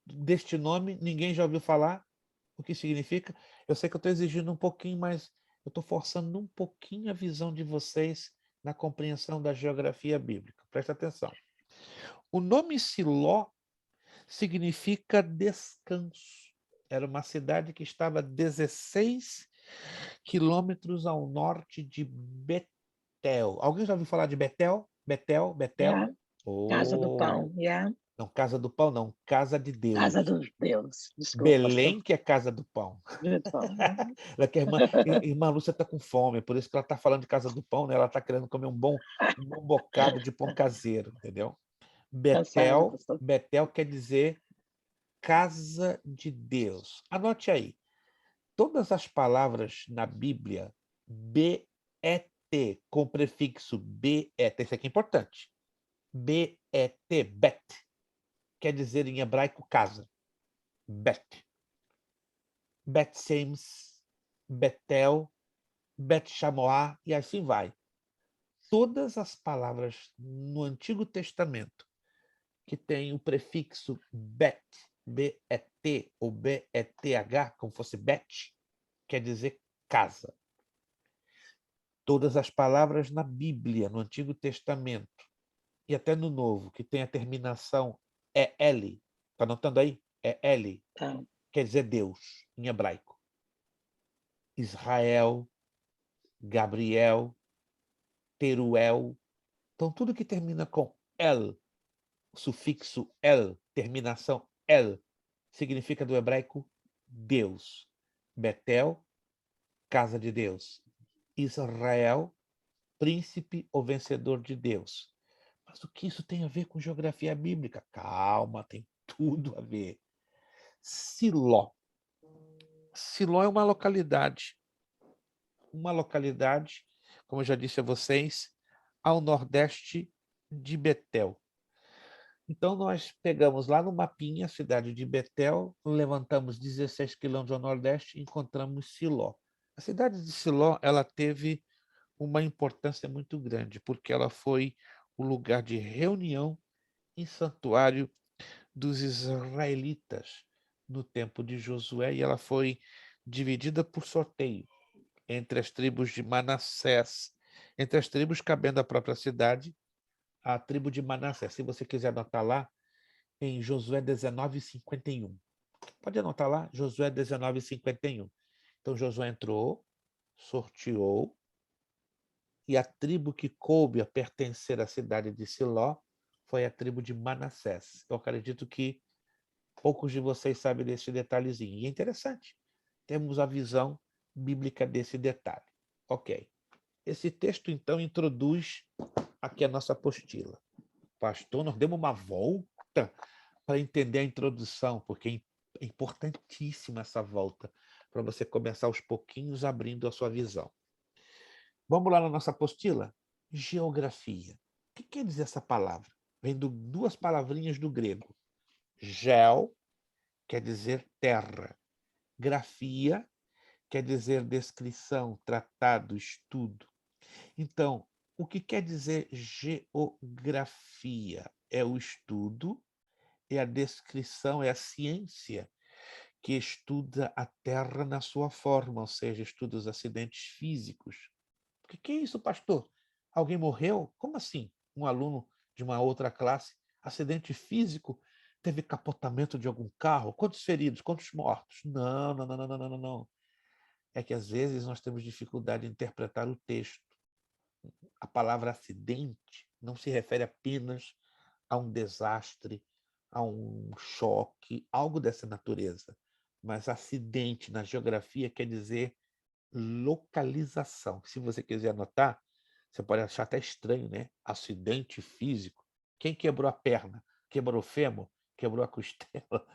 deste nome? Ninguém já ouviu falar o que significa? Eu sei que eu estou exigindo um pouquinho, mas eu estou forçando um pouquinho a visão de vocês na compreensão da geografia bíblica. Presta atenção. O nome Siló significa descanso. Era uma cidade que estava a 16 quilômetros ao norte de Betel. Alguém já ouviu falar de Betel? Betel? Yeah. Oh. Casa do Pão. Yeah. Não, Casa do Pão, não. Casa de Deus. Casa dos Deus. Desculpa, Belém, pastor. que é Casa do Pão. Yeah. Irmã Lúcia está com fome, por isso que ela está falando de Casa do Pão, né? Ela está querendo comer um bom bocado de pão caseiro, entendeu? Cansada, pastor. Betel quer dizer Casa de Deus. Anote aí. Todas as palavras na Bíblia, B-E-T, com prefixo B-E-T, isso aqui é importante. B-E-T, Bet, quer dizer em hebraico casa. Bet. Bet-Semes, Betel, Bet-Shamoá, e assim vai. Todas as palavras no Antigo Testamento que têm o prefixo Bet, B-E-T ou B-E-T-H, como fosse Bet, quer dizer casa. Todas as palavras na Bíblia, no Antigo Testamento, e até no Novo, que tem a terminação E-L, está anotando aí? E-L, Tá. quer dizer Deus, em hebraico. Israel, Gabriel, Teruel. Então, tudo que termina com El, sufixo El, terminação El, significa do hebraico Deus. Betel, casa de Deus. Israel, príncipe ou vencedor de Deus. Mas o que isso tem a ver com geografia bíblica? Calma, tem tudo a ver. Siló. Siló é uma localidade, como eu já disse a vocês, ao nordeste de Betel. Então, nós pegamos lá no mapinha a cidade de Betel, levantamos 16 quilômetros ao nordeste e encontramos Siló. A cidade de Siló, ela teve uma importância muito grande, porque ela foi o lugar de reunião e santuário dos israelitas no tempo de Josué, e ela foi dividida por sorteio entre as tribos de Manassés, entre as tribos cabendo a própria cidade, a tribo de Manassés. Se você quiser anotar lá, em Josué 19:51. Pode anotar lá, Josué 19:51. Então, Josué entrou, sorteou, e a tribo que coube a pertencer à cidade de Siló foi a tribo de Manassés. Eu acredito que poucos de vocês sabem desse detalhezinho. E é interessante. Temos a visão bíblica desse detalhe. Ok. Esse texto, então, introduz aqui a nossa apostila. Pastor, nós demos uma volta para entender a introdução, porque é importantíssima essa volta, para você começar aos pouquinhos abrindo a sua visão. Vamos lá na nossa apostila? Geografia. O que quer dizer essa palavra? Vem de duas palavrinhas do grego. Geo quer dizer terra. Grafia quer dizer descrição, tratado, estudo. Então, o que quer dizer geografia? É o estudo, é a descrição, é a ciência que estuda a Terra na sua forma, ou seja, estuda os acidentes físicos. O que é isso, pastor? Alguém morreu? Como assim? Um aluno de uma outra classe? Acidente físico? teve capotamento de algum carro? Quantos feridos? Quantos mortos? Não, não, não, não, não, não, não. É que às vezes nós temos dificuldade em interpretar o texto. A palavra acidente não se refere apenas a um desastre, a um choque, algo dessa natureza. Mas acidente na geografia quer dizer localização. Se você quiser anotar, você pode achar até estranho, né? Acidente físico. Quem quebrou a perna? Quebrou o fêmur? Quebrou a costela?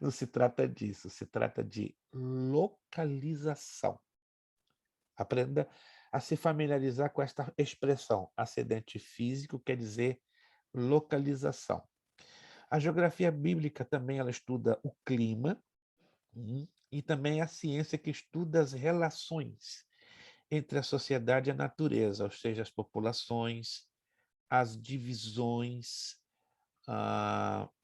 Não se trata disso, se trata de localização. Aprenda a se familiarizar com esta expressão. Acidente físico quer dizer localização. A geografia bíblica também ela estuda o clima e também a ciência que estuda as relações entre a sociedade e a natureza, ou seja, as populações, as divisões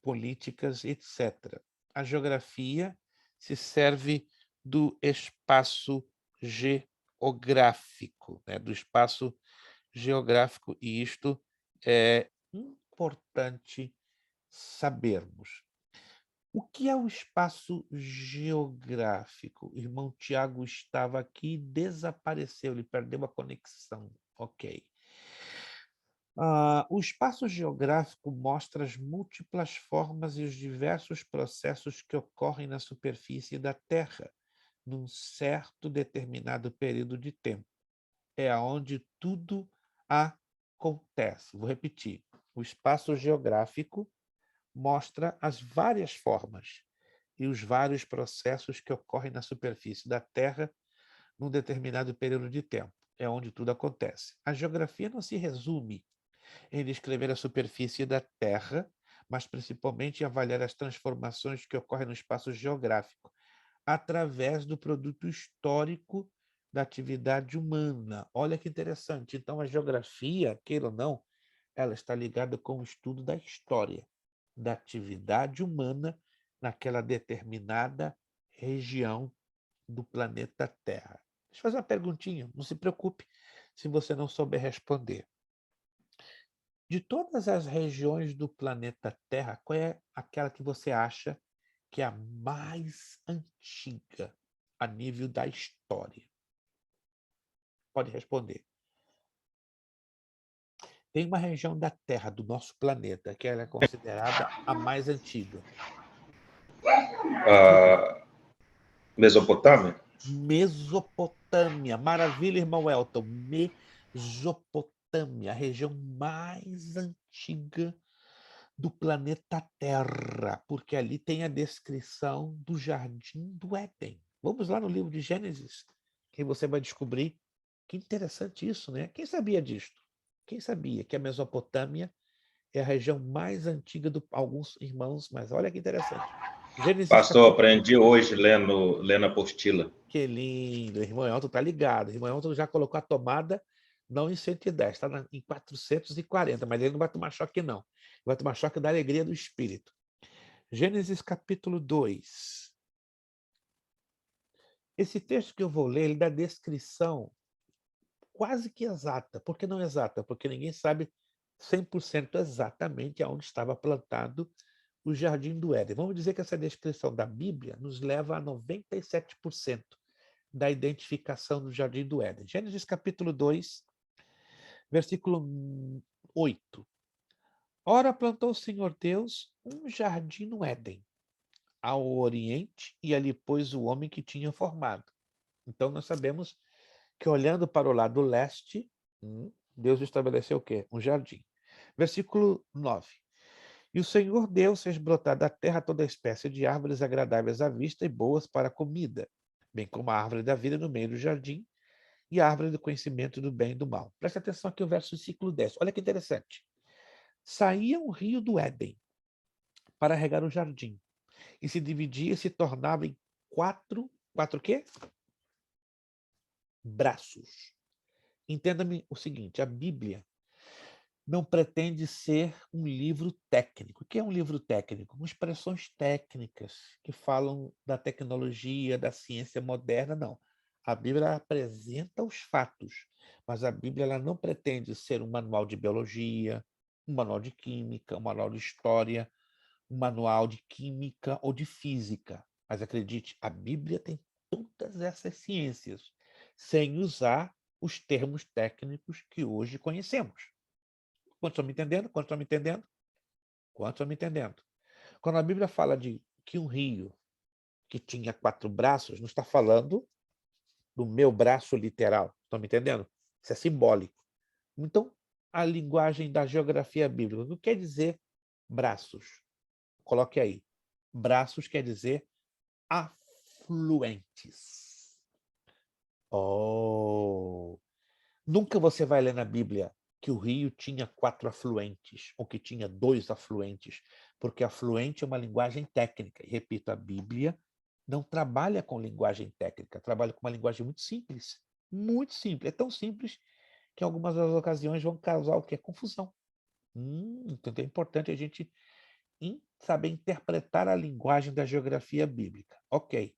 políticas, etc. A geografia se serve do espaço geográfico, né? Do espaço geográfico, e isto é importante sabermos. O que é o espaço geográfico? O irmão Tiago estava aqui e desapareceu, ele perdeu a conexão. Ok. O espaço geográfico mostra as múltiplas formas e os diversos processos que ocorrem na superfície da Terra, num certo determinado período de tempo. É onde tudo acontece. Vou repetir. O espaço geográfico mostra as várias formas e os vários processos que ocorrem na superfície da Terra num determinado período de tempo. É onde tudo acontece. A geografia não se resume em descrever a superfície da Terra, mas principalmente em avaliar as transformações que ocorrem no espaço geográfico, através do produto histórico da atividade humana. Olha que interessante. Então, a geografia, queira ou não, ela está ligada com o estudo da história, da atividade humana naquela determinada região do planeta Terra. Deixa eu fazer uma perguntinha, não se preocupe se você não souber responder. De todas as regiões do planeta Terra, qual é aquela que você acha que é a mais antiga a nível da história? Pode responder. Tem uma região da Terra, do nosso planeta, que ela é considerada a mais antiga. A Mesopotâmia? Mesopotâmia. Maravilha, irmão Elton. Mesopotâmia, a região mais antiga do planeta Terra, porque ali tem a descrição do Jardim do Éden. Vamos lá no livro de Gênesis, que você vai descobrir que interessante isso, né? Quem sabia disto? Quem sabia que a Mesopotâmia é a região mais antiga de alguns irmãos, mas olha que interessante. Gênesis Pastor, aprendi hoje lendo a apostila. Que lindo, o irmão Elton tá ligado. O irmão Elton já colocou a tomada não em 110, está em 440, mas ele não vai tomar choque, não. Ele vai tomar choque da alegria do Espírito. Gênesis capítulo 2. Esse texto que eu vou ler, ele dá descrição quase que exata. Por que não exata? Porque ninguém sabe 100% exatamente aonde estava plantado o Jardim do Éden. Vamos dizer que essa descrição da Bíblia nos leva a 97% da identificação do Jardim do Éden. Gênesis capítulo 2, versículo 8. Ora plantou o Senhor Deus um jardim no Éden, ao oriente, e ali pôs o homem que tinha formado. Então nós sabemos que olhando para o lado leste, Deus estabeleceu o quê? Um jardim. Versículo 9. E o Senhor Deus fez brotar da terra toda espécie de árvores agradáveis à vista e boas para a comida, bem como a árvore da vida no meio do jardim e a árvore do conhecimento do bem e do mal. Presta atenção aqui no versículo 10. Olha que interessante. Saía um rio do Éden para regar o jardim e se dividia e se tornava em quatro o quê? Braços. Entenda-me o seguinte, a Bíblia não pretende ser um livro técnico. O que é um livro técnico? Com expressões técnicas que falam da tecnologia, da ciência moderna, não. A Bíblia apresenta os fatos, mas a Bíblia ela não pretende ser um manual de biologia, um manual de química, um manual de história. um manual de química ou de física. Mas acredite, a Bíblia tem todas essas ciências, sem usar os termos técnicos que hoje conhecemos. Quantos estão me entendendo? Quantos estão me entendendo? Quantos estão me entendendo? Quando a Bíblia fala de que um rio que tinha 4 braços, não está falando do meu braço literal. Estão me entendendo? Isso é simbólico. Então, a linguagem da geografia bíblica, o que quer dizer braços? Coloque aí. Braços quer dizer afluentes. Oh! Nunca você vai ler na Bíblia que o rio tinha 4 afluentes, ou que tinha 2 afluentes, porque afluente é uma linguagem técnica. E, repito, a Bíblia não trabalha com linguagem técnica, trabalha com uma linguagem muito simples. Muito simples. É tão simples que em algumas das ocasiões vão causar o quê? Confusão. Então é importante a gente saber interpretar a linguagem da geografia bíblica. Ok.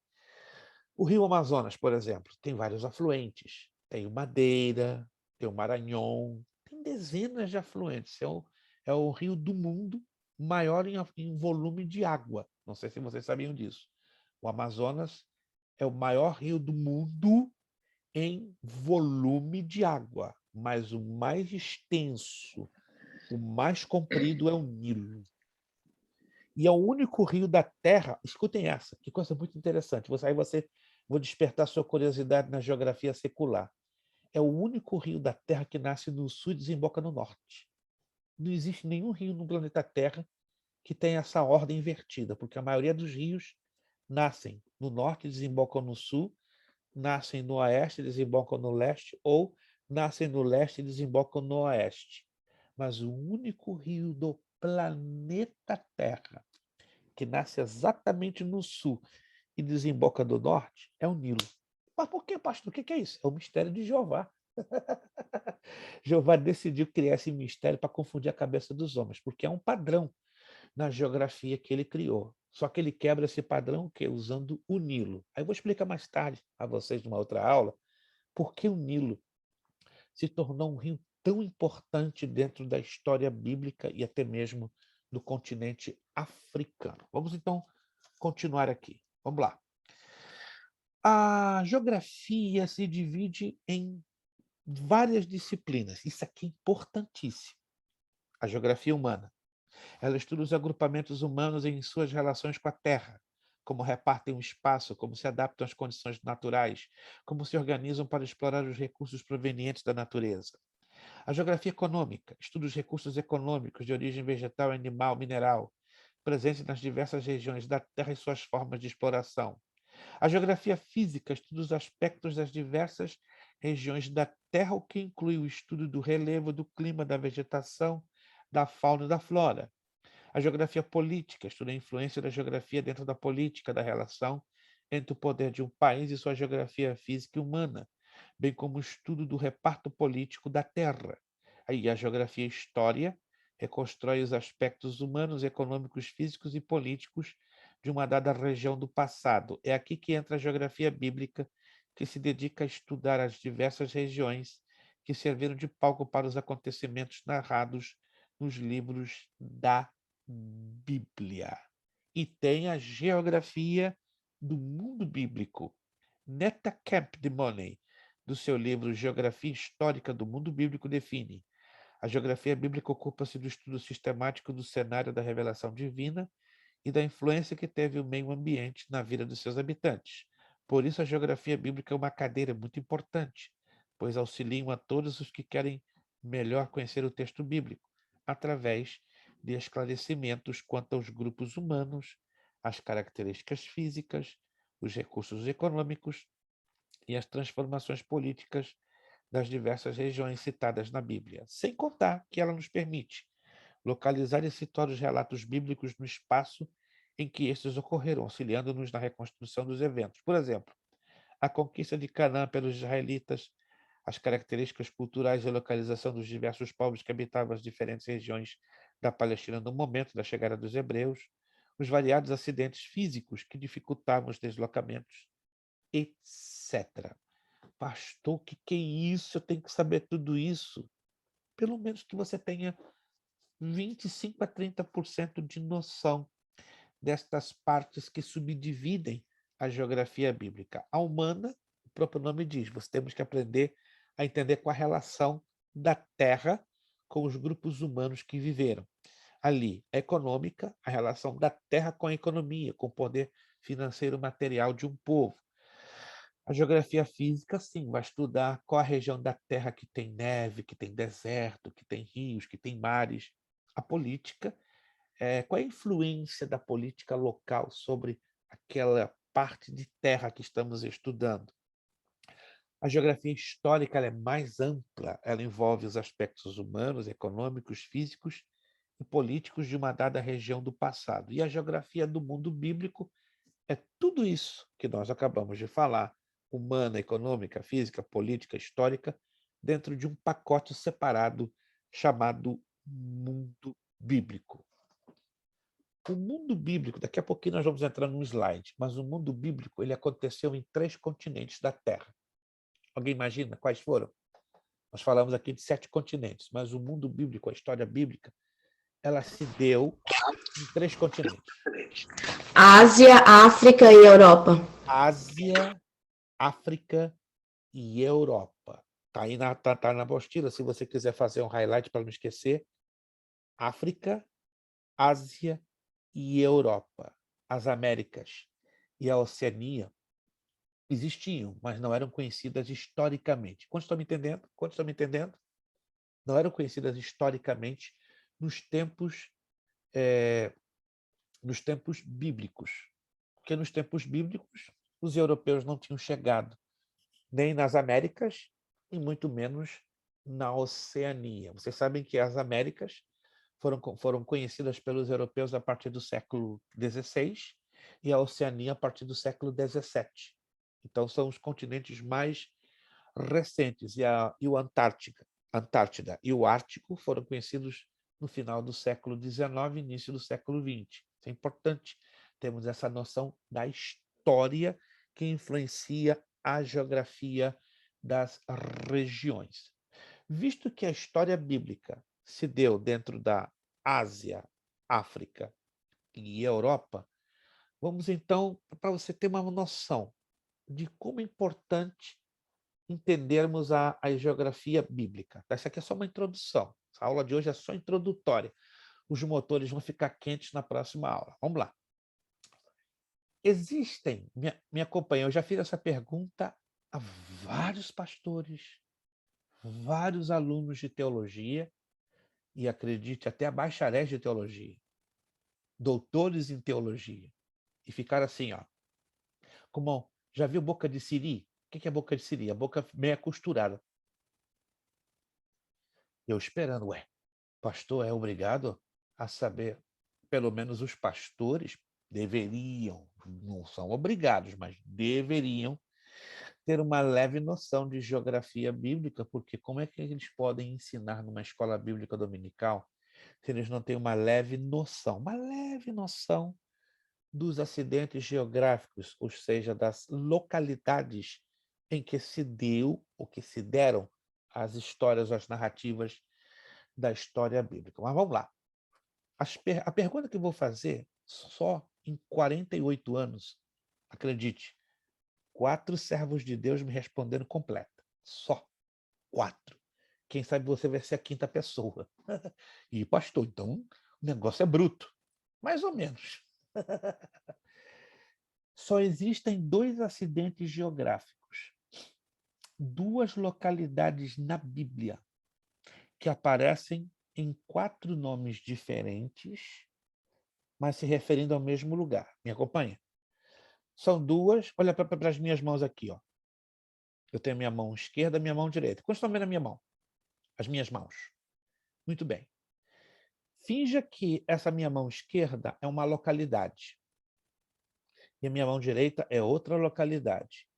O rio Amazonas, por exemplo, tem vários afluentes. Tem o Madeira, tem o Maranhão, tem dezenas de afluentes. É o rio do mundo maior em volume de água. Não sei se vocês sabiam disso. O Amazonas é o maior rio do mundo em volume de água, mas o mais extenso, o mais comprido é o Nilo. E é o único rio da Terra, escutem essa, que coisa muito interessante. Vou despertar sua curiosidade na geografia secular. É o único rio da Terra que nasce no sul e desemboca no norte. Não existe nenhum rio no planeta Terra que tenha essa ordem invertida, porque a maioria dos rios nascem no norte e desembocam no sul, nascem no oeste e desembocam no leste, ou nascem no leste e desembocam no oeste. Mas o único rio do planeta Terra que nasce exatamente no sul e desemboca do norte é o Nilo. Mas por que, pastor? O que é isso? É o mistério de Jeová. Jeová decidiu criar esse mistério para confundir a cabeça dos homens, porque é um padrão na geografia que ele criou. Só que ele quebra esse padrão usando o Nilo. Aí eu vou explicar mais tarde a vocês numa outra aula por que o Nilo se tornou um rio tão importante dentro da história bíblica e até mesmo do continente africano. Vamos então continuar aqui. Vamos lá. A geografia se divide em várias disciplinas. Isso aqui é importantíssimo. A geografia humana. Ela estuda os agrupamentos humanos em suas relações com a Terra, como repartem o espaço, como se adaptam às condições naturais, como se organizam para explorar os recursos provenientes da natureza. A geografia econômica estuda os recursos econômicos de origem vegetal, animal, mineral, presentes nas diversas regiões da Terra e suas formas de exploração. A geografia física estuda os aspectos das diversas regiões da Terra, o que inclui o estudo do relevo, do clima, da vegetação, da fauna e da flora. A geografia política estuda a influência da geografia dentro da política, da relação entre o poder de um país e sua geografia física e humana, bem como o estudo do reparto político da Terra. Aí a geografia história reconstrói os aspectos humanos, econômicos, físicos e políticos de uma dada região do passado. É aqui que entra a geografia bíblica, que se dedica a estudar as diversas regiões que serviram de palco para os acontecimentos narrados nos livros da Bíblia. E tem a geografia do mundo bíblico. Netta Camp de Money, do seu livro Geografia Histórica do Mundo Bíblico, define: a geografia bíblica ocupa-se do estudo sistemático do cenário da revelação divina e da influência que teve o meio ambiente na vida dos seus habitantes. Por isso, a geografia bíblica é uma cadeira muito importante, pois auxiliam a todos os que querem melhor conhecer o texto bíblico, através de esclarecimentos quanto aos grupos humanos, as características físicas, os recursos econômicos e as transformações políticas das diversas regiões citadas na Bíblia, sem contar que ela nos permite localizar e situar os relatos bíblicos no espaço em que estes ocorreram, auxiliando-nos na reconstrução dos eventos. Por exemplo, a conquista de Canaã pelos israelitas, as características culturais e a localização dos diversos povos que habitavam as diferentes regiões da Palestina no momento da chegada dos hebreus, os variados acidentes físicos que dificultavam os deslocamentos, etc. Pastor, o que é isso? Eu tenho que saber tudo isso. Pelo menos que você tenha 25 a 30% de noção destas partes que subdividem a geografia bíblica. A humana, o próprio nome diz, você temos que aprender a entender qual a relação da Terra com os grupos humanos que viveram. Ali, a econômica, a relação da Terra com a economia, com o poder financeiro material de um povo. A geografia física, sim, vai estudar qual a região da Terra que tem neve, que tem deserto, que tem rios, que tem mares. A política, qual é a influência da política local sobre aquela parte de terra que estamos estudando? A geografia histórica ela é mais ampla, ela envolve os aspectos humanos, econômicos, físicos e políticos de uma dada região do passado. E a geografia do mundo bíblico é tudo isso que nós acabamos de falar, humana, econômica, física, política, histórica, dentro de um pacote separado chamado mundo bíblico. O mundo bíblico, daqui a pouquinho nós vamos entrar num slide, mas o mundo bíblico ele aconteceu em 3 continentes da Terra. Alguém imagina quais foram? Nós falamos aqui de 7 continentes, mas o mundo bíblico, a história bíblica, ela se deu em 3 continentes. Ásia, África e Europa. Ásia, África e Europa. Está aí tá na apostila, se você quiser fazer um highlight para não esquecer. África, Ásia e Europa. As Américas e a Oceania existiam, mas não eram conhecidas historicamente. Quantos estão me entendendo? Quantos estão me entendendo? Não eram conhecidas historicamente nos tempos bíblicos. Porque nos tempos bíblicos, os europeus não tinham chegado nem nas Américas e muito menos na Oceania. Vocês sabem que as Américas foram conhecidas pelos europeus a partir do século XVI e a Oceania a partir do século XVII. Então, são os continentes mais recentes. E o Antártida e o Ártico foram conhecidos no final do século XIX e início do século XX. Isso é importante. Temos essa noção da história que influencia a geografia das regiões. Visto que a história bíblica se deu dentro da Ásia, África e Europa, vamos então, para você ter uma noção de como é importante entendermos a geografia bíblica. Essa aqui é só uma introdução. A aula de hoje é só introdutória. Os motores vão ficar quentes na próxima aula. Vamos lá. Existem, me acompanha, eu já fiz essa pergunta a vários pastores, vários alunos de teologia, e acredite, até a bacharéis de teologia, doutores em teologia, e ficaram assim, ó, como, já viu boca de siri? O que é boca de siri? A boca meia costurada. Eu esperando, pastor é obrigado a saber, pelo menos os pastores deveriam, não são obrigados, mas deveriam ter uma leve noção de geografia bíblica, porque como é que eles podem ensinar numa escola bíblica dominical se eles não têm uma leve noção dos acidentes geográficos, ou seja, das localidades em que se deu ou que se deram as histórias, as narrativas da história bíblica. Mas vamos lá. A pergunta que eu vou fazer, só em 48 anos, acredite, 4 servos de Deus me responderam completa. Só 4. Quem sabe você vai ser a 5ª pessoa. E pastor, então o negócio é bruto. Mais ou menos. Só existem 2 acidentes geográficos. 2 localidades na Bíblia que aparecem em 4 nomes diferentes, mas se referindo ao mesmo lugar. Me acompanha? São 2, olha para as minhas mãos aqui, ó. Eu tenho a minha mão esquerda e a minha mão direita. Quantos estão vendo a minha mão? As minhas mãos. Muito bem. Finja que essa minha mão esquerda é uma localidade. E a minha mão direita é outra localidade.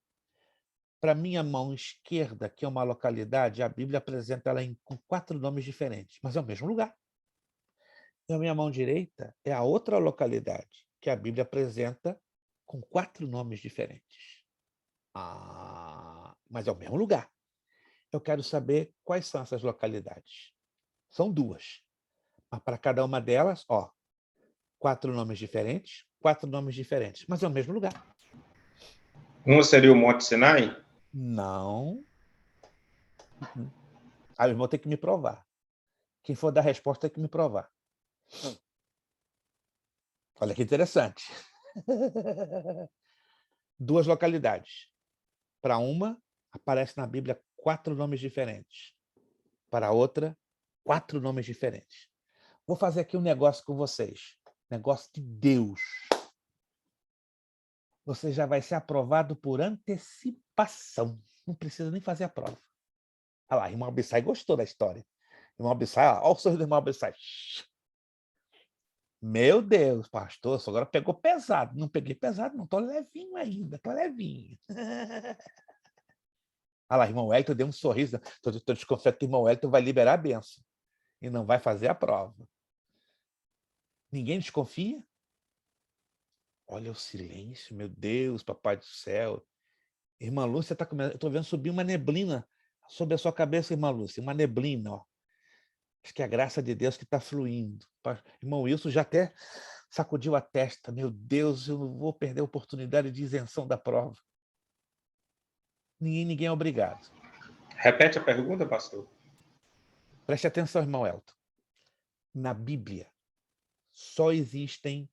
Para a minha mão esquerda, que é uma localidade, a Bíblia apresenta ela com 4 nomes diferentes, mas é o mesmo lugar. E a minha mão direita é a outra localidade, que a Bíblia apresenta com 4 nomes diferentes. Mas é o mesmo lugar. Eu quero saber quais são essas localidades. São 2. Mas para cada uma delas, 4 nomes diferentes, 4 nomes diferentes, mas é o mesmo lugar. Um seria o Monte Sinai? Não. Aí o irmão tem que me provar. Quem for dar a resposta tem que me provar. Olha que interessante. 2 localidades. Para uma, aparece na Bíblia 4 nomes diferentes. Para outra, 4 nomes diferentes. Vou fazer aqui um negócio com vocês. Negócio de Deus. Você já vai ser aprovado por antecipação. Não precisa nem fazer a prova. Olha lá, irmão Abissai gostou da história. Irmão Abissai, olha o sorriso do irmão Abissai. Meu Deus, pastor, você agora pegou pesado. Não peguei pesado, não. Estou levinho ainda, estou levinho. Olha lá, irmão Wellington deu um sorriso. Estou desconfiando que o irmão Wellington vai liberar a bênção e não vai fazer a prova. Ninguém desconfia? Olha o silêncio, meu Deus, papai do céu. Irmã Lúcia está começando. Eu estou vendo subir uma neblina sobre a sua cabeça, irmã Lúcia. Uma neblina, ó. Acho que é a graça de Deus que está fluindo. Irmão Wilson já até sacudiu a testa. Meu Deus, eu não vou perder a oportunidade de isenção da prova. Ninguém é obrigado. Repete a pergunta, pastor. Preste atenção, irmão Elton. Na Bíblia, só existem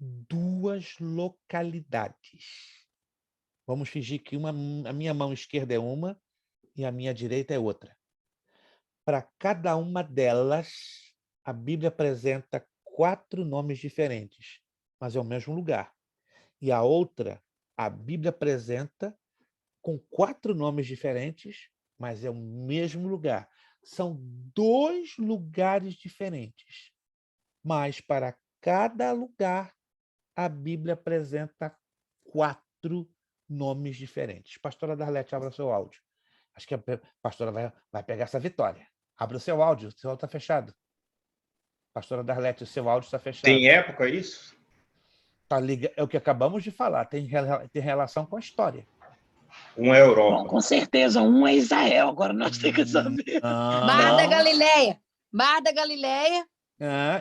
2 localidades. Vamos fingir que a minha mão esquerda é uma e a minha direita é outra. Para cada uma delas, a Bíblia apresenta 4 nomes diferentes, mas é o mesmo lugar. E a outra, a Bíblia apresenta com 4 nomes diferentes, mas é o mesmo lugar. São 2 lugares diferentes. Mas para cada lugar, a Bíblia apresenta 4 nomes diferentes. Pastora Darlete, abra seu áudio. Acho que a pastora vai pegar essa vitória. Abra o seu áudio está fechado. Pastora Darlete, o seu áudio está fechado. Tem época isso? Tá é o que acabamos de falar, tem relação com a história. Um é Europa. Bom, com certeza, um é Israel. Agora nós temos que saber. Mar da Galileia. Mar da Galileia.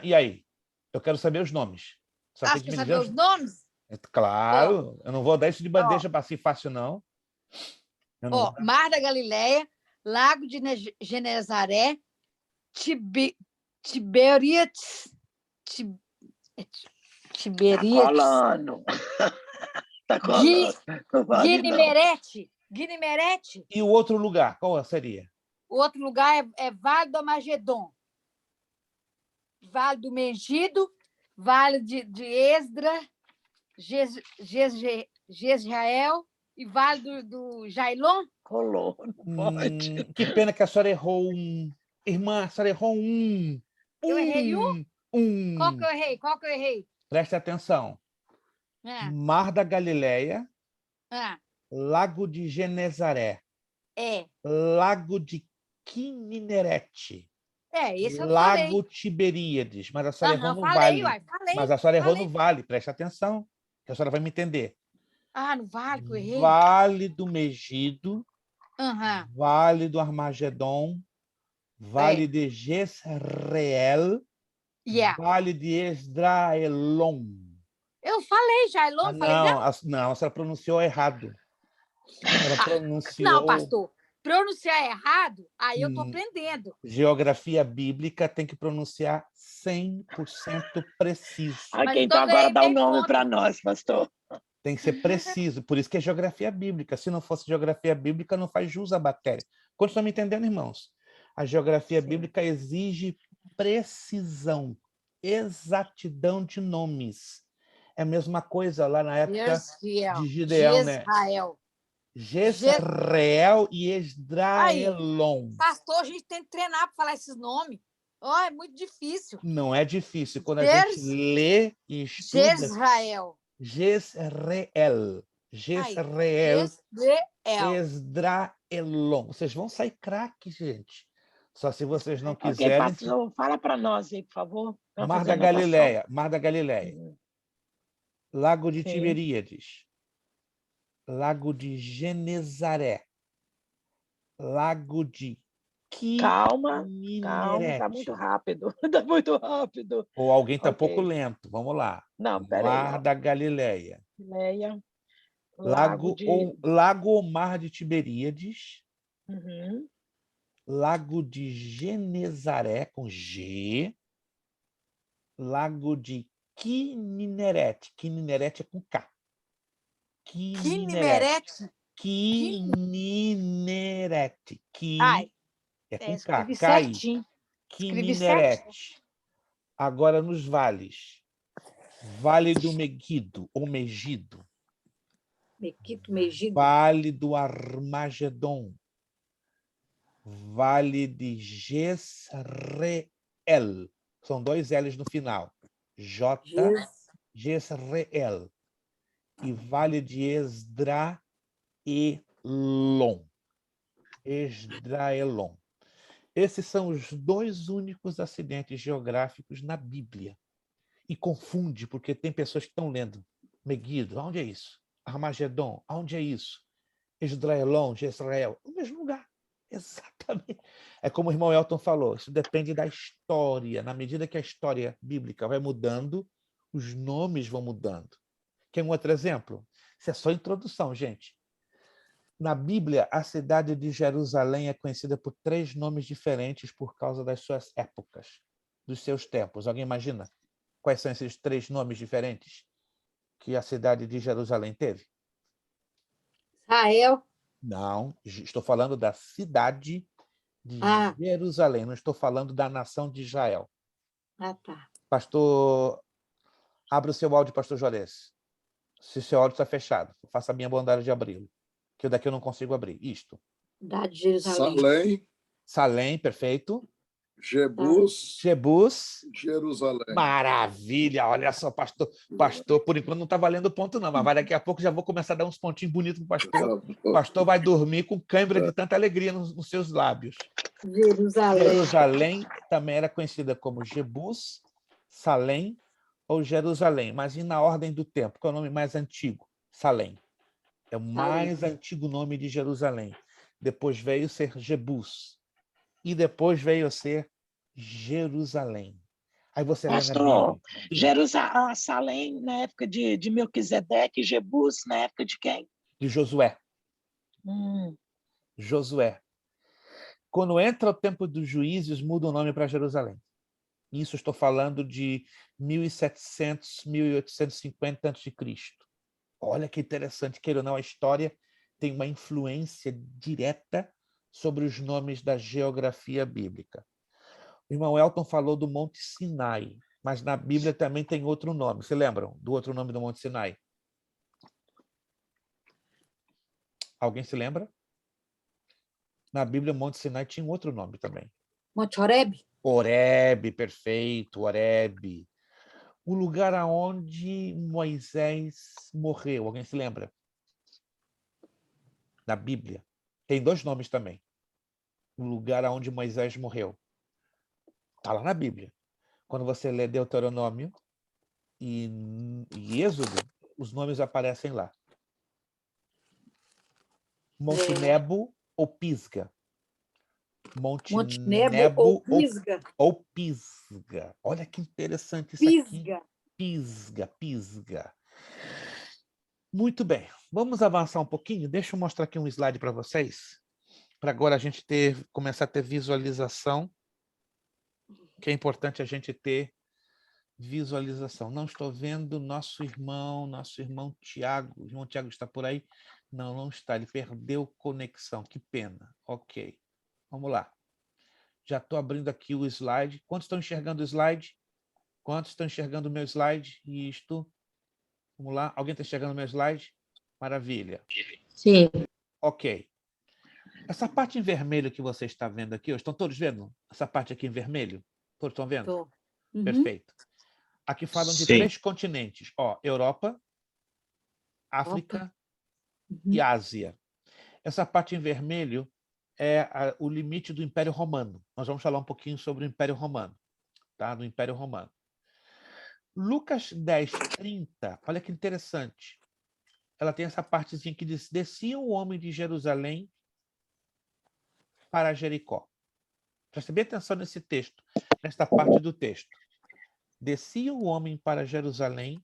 E aí? Eu quero saber os nomes. Só tem Acho que que me saber dizer os nomes? Claro, eu não vou dar isso de bandeja assim fácil, não. Mar da Galileia, Lago de Genezaré, Tiberíades. Tá colando. Guinemerete. E o outro lugar, qual seria? O outro lugar é Vale do Amagedon. Vale do Megido, Vale de Esdra, Jezreel e Vale do Jailon. Colou, não pode. Que pena que a senhora errou um. Irmã, a senhora errou um. Eu errei um? Qual que eu errei? Preste atenção. Mar da Galileia, Lago de Genezaré, Lago de Quinerete, esse eu Lago falei. Tiberíades, mas a senhora errou no falei, vale. falei, mas a senhora errou no vale, preste atenção, que a senhora vai me entender. No vale que eu errei? Vale do Megido, Vale do Armagedon, Vale de Jezreel, Vale de Esdraelon. Eu falei, Jailon, Não, a senhora pronunciou errado. Não, pastor. Pronunciar errado, aí eu estou aprendendo. Geografia bíblica tem que pronunciar 100% preciso. Quem então agora dá o nome para nós, pastor. Tem que ser preciso, por isso que é geografia bíblica. Se não fosse geografia bíblica, não faz jus à matéria. Continuam me entendendo, irmãos? A geografia bíblica exige precisão, exatidão de nomes. É a mesma coisa lá na época de Gideão, né? Jezreel e Esdraelon. Pastor, a gente tem que treinar para falar esses nomes. É muito difícil. Não é difícil. Quando a gente lê e estuda... Jezreel. Esdraelon. Vocês vão sair craques, gente. Só se vocês não quiserem... Pastor, fala para nós aí, por favor. Mar da Galileia. Lago de Tiberíades. Lago de Genezaré, Lago de Calma, tá Quinineret. muito rápido. Tá muito rápido. Ou alguém está Ok. pouco lento. Vamos lá. Não, peraí. Mar da Galileia. Leia, Lago de... Lago ou Mar de Tiberíades. Uhum. Lago de Genezaré, com G. Lago de Quinineret. Quinineret é com K. Quinimerete. Quinineret. Qui Ai, é com K. escrevi Cai. certinho. Escrevi Quinineret. Agora nos vales. Vale do Megido, ou Megido. Mequito, Megido. Vale do Armagedon. Vale de Jezreel. São dois L's no final. J, Jezreel. E Vale de Esdraelon. Esdraelon. Esses são os dois únicos acidentes geográficos na Bíblia. E confunde, porque tem pessoas que estão lendo. Megido, onde é isso? Armagedon, onde é isso? Esdraelon, Jezreel, no mesmo lugar. Exatamente. É como o irmão Elton falou, isso depende da história. Na medida que a história bíblica vai mudando, os nomes vão mudando. Quer um outro exemplo? Isso é só introdução, gente. Na Bíblia, a cidade de Jerusalém é conhecida por 3 nomes diferentes por causa das suas épocas, dos seus tempos. Alguém imagina quais são esses 3 nomes diferentes que a cidade de Jerusalém teve? Israel. Não, estou falando da cidade de Jerusalém, não estou falando da nação de Israel. Ah, tá. Pastor, abra o seu áudio, pastor Juarez. Se o seu áudio está fechado, faça a minha bondade de abri-lo, que daqui eu não consigo abrir. Isto. Cidade de Jerusalém. Salém, Salém, perfeito. Jebus, Jebus. Jerusalém. Maravilha, olha só, pastor, por enquanto não está valendo ponto não, mas vai daqui a pouco já vou começar a dar uns pontinhos bonitos para o pastor. O pastor vai dormir com cãibra de tanta alegria nos seus lábios. Jerusalém. Jerusalém também era conhecida como Jebus, Salém ou Jerusalém, mas e na ordem do tempo? Qual é o nome mais antigo? Salém. É o mais antigo nome de Jerusalém. Depois veio ser Jebus. E depois veio a ser Jerusalém. Aí você lê na Pastor, Bíblia. Salém na época de Melquisedeque, Jebus na época de quem? De Josué. Josué. Quando entra o tempo dos juízes, muda o nome para Jerusalém. Isso estou falando de 1700, 1850 a.C. Olha que interessante, queira ou não, a história tem uma influência direta sobre os nomes da geografia bíblica. O irmão Elton falou do Monte Sinai, mas na Bíblia também tem outro nome. Você lembram do outro nome do Monte Sinai? Alguém se lembra? Na Bíblia, o Monte Sinai tinha um outro nome também. Monte Horebe? Horebe, perfeito, Horebe. O lugar aonde Moisés morreu. Alguém se lembra? Na Bíblia. Tem 2 nomes também. O lugar aonde Moisés morreu. Está lá na Bíblia. Quando você lê Deuteronômio e Êxodo, os nomes aparecem lá. Monte Nebo ou Pisga? Monte Nebo ou Pisga? Ou Pisga. Olha que interessante isso Pisga. aqui. Pisga. Muito bem. Vamos avançar um pouquinho? Deixa eu mostrar aqui um slide para vocês, para agora a gente começar a ter visualização, que é importante a gente ter visualização. Não estou vendo nosso irmão Tiago. O irmão Tiago está por aí? Não está. Ele perdeu conexão. Que pena. Ok. Vamos lá. Já estou abrindo aqui o slide. Quantos estão enxergando o slide? Quantos estão enxergando o meu slide? Isto. Vamos lá. Alguém está enxergando o meu slide? Maravilha. Sim. Ok. Essa parte em vermelho que você está vendo aqui, estão todos vendo? Essa parte aqui em vermelho? Todos estão vendo? Tô. Uhum. Perfeito. Aqui falam de Sim. 3 continentes. Europa, África e Ásia. Essa parte em vermelho é o limite do Império Romano. Nós vamos falar um pouquinho sobre o Império Romano. Tá? Do Império Romano. Lucas 10:30, olha que interessante. Ela tem essa partezinha que diz: descia o homem de Jerusalém para Jericó. Preste bem atenção nesse texto, nesta parte do texto. Descia o homem para Jerusalém,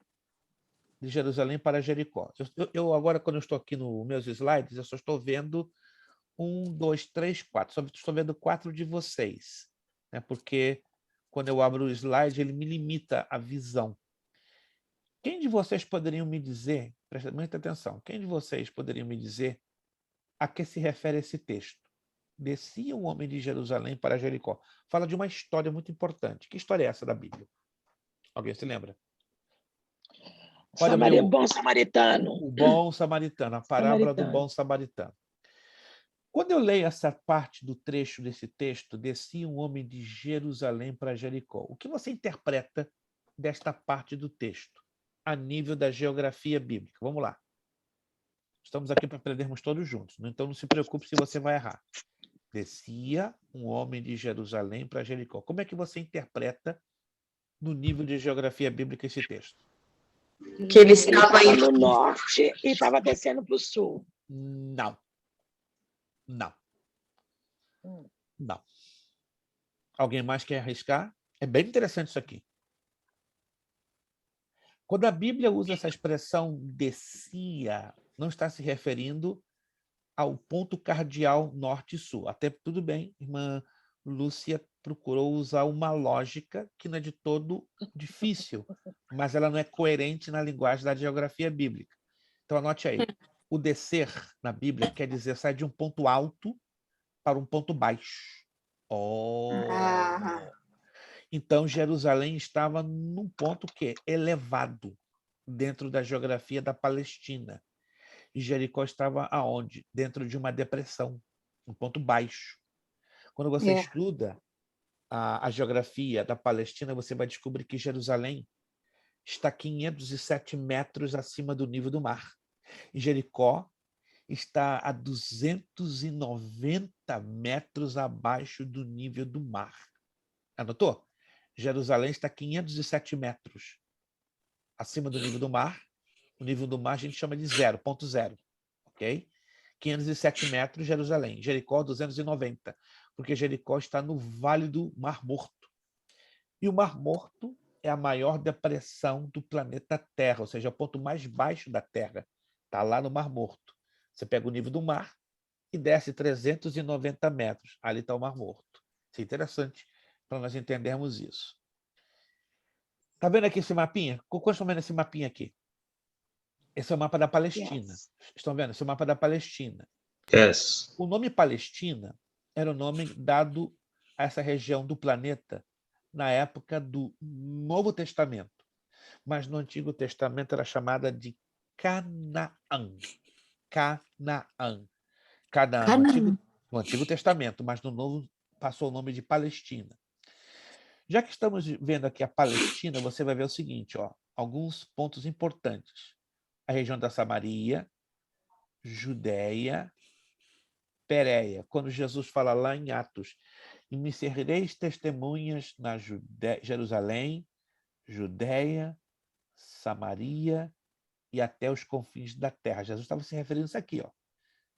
de Jerusalém para Jericó. Eu agora, quando eu estou aqui nos meus slides, eu só estou vendo 1, 2, 3, 4. Só estou vendo 4 de vocês, né? Porque quando eu abro o slide, ele me limita a visão. Quem de vocês poderiam me dizer, presta muita atenção, quem de vocês poderiam me dizer a que se refere esse texto? Descia o homem de Jerusalém para Jericó. Fala de uma história muito importante. Que história é essa da Bíblia? Alguém se lembra? Pode abrir Bom samaritano. o bom samaritano, a parábola do bom samaritano. Quando eu leio essa parte do trecho desse texto, descia um homem de Jerusalém para Jericó. O que você interpreta desta parte do texto, a nível da geografia bíblica? Vamos lá. Estamos aqui para aprendermos todos juntos, então não se preocupe se você vai errar. Descia um homem de Jerusalém para Jericó. Como é que você interpreta, no nível de geografia bíblica, esse texto? Que ele estava Ele indo no norte e estava descendo para o sul. Não. Não. Não. Alguém mais quer arriscar? É bem interessante isso aqui. Quando a Bíblia usa essa expressão descia, não está se referindo ao ponto cardeal norte e sul. Até tudo bem, irmã Lúcia procurou usar uma lógica que não é de todo difícil, mas ela não é coerente na linguagem da geografia bíblica. Então anote aí. O descer na Bíblia quer dizer sair de um ponto alto para um ponto baixo. Então, Jerusalém estava num ponto que é elevado dentro da geografia da Palestina. E Jericó estava aonde? Dentro de uma depressão, um ponto baixo. Quando você estuda a geografia da Palestina, você vai descobrir que Jerusalém está 507 metros acima do nível do mar. E Jericó está a 290 metros abaixo do nível do mar. Anotou? Jerusalém está a 507 metros acima do nível do mar. O nível do mar a gente chama de 0,0. Ok? 507 metros, Jerusalém. Jericó, 290. Porque Jericó está no Vale do Mar Morto. E o Mar Morto é a maior depressão do planeta Terra, ou seja, o ponto mais baixo da Terra. Está lá no Mar Morto. Você pega o nível do mar e desce 390 metros. Ali está o Mar Morto. Isso é interessante para nós entendermos isso. Está vendo aqui esse mapinha? Qual estão vendo esse mapinha aqui? Esse é o mapa da Palestina. Estão vendo? Esse é o mapa da Palestina. Yes. O nome Palestina era o nome dado a essa região do planeta na época do Novo Testamento. Mas no Antigo Testamento era chamada de Canaã. Canaã. No Antigo Testamento, mas no Novo passou o nome de Palestina. Já que estamos vendo aqui a Palestina, você vai ver o seguinte, ó, alguns pontos importantes. A região da Samaria, Judéia, Pérea. Quando Jesus fala lá em Atos, e me sereis testemunhas na Jerusalém, Judéia, Samaria e até os confins da terra. Jesus estava se referindo a isso aqui, ó.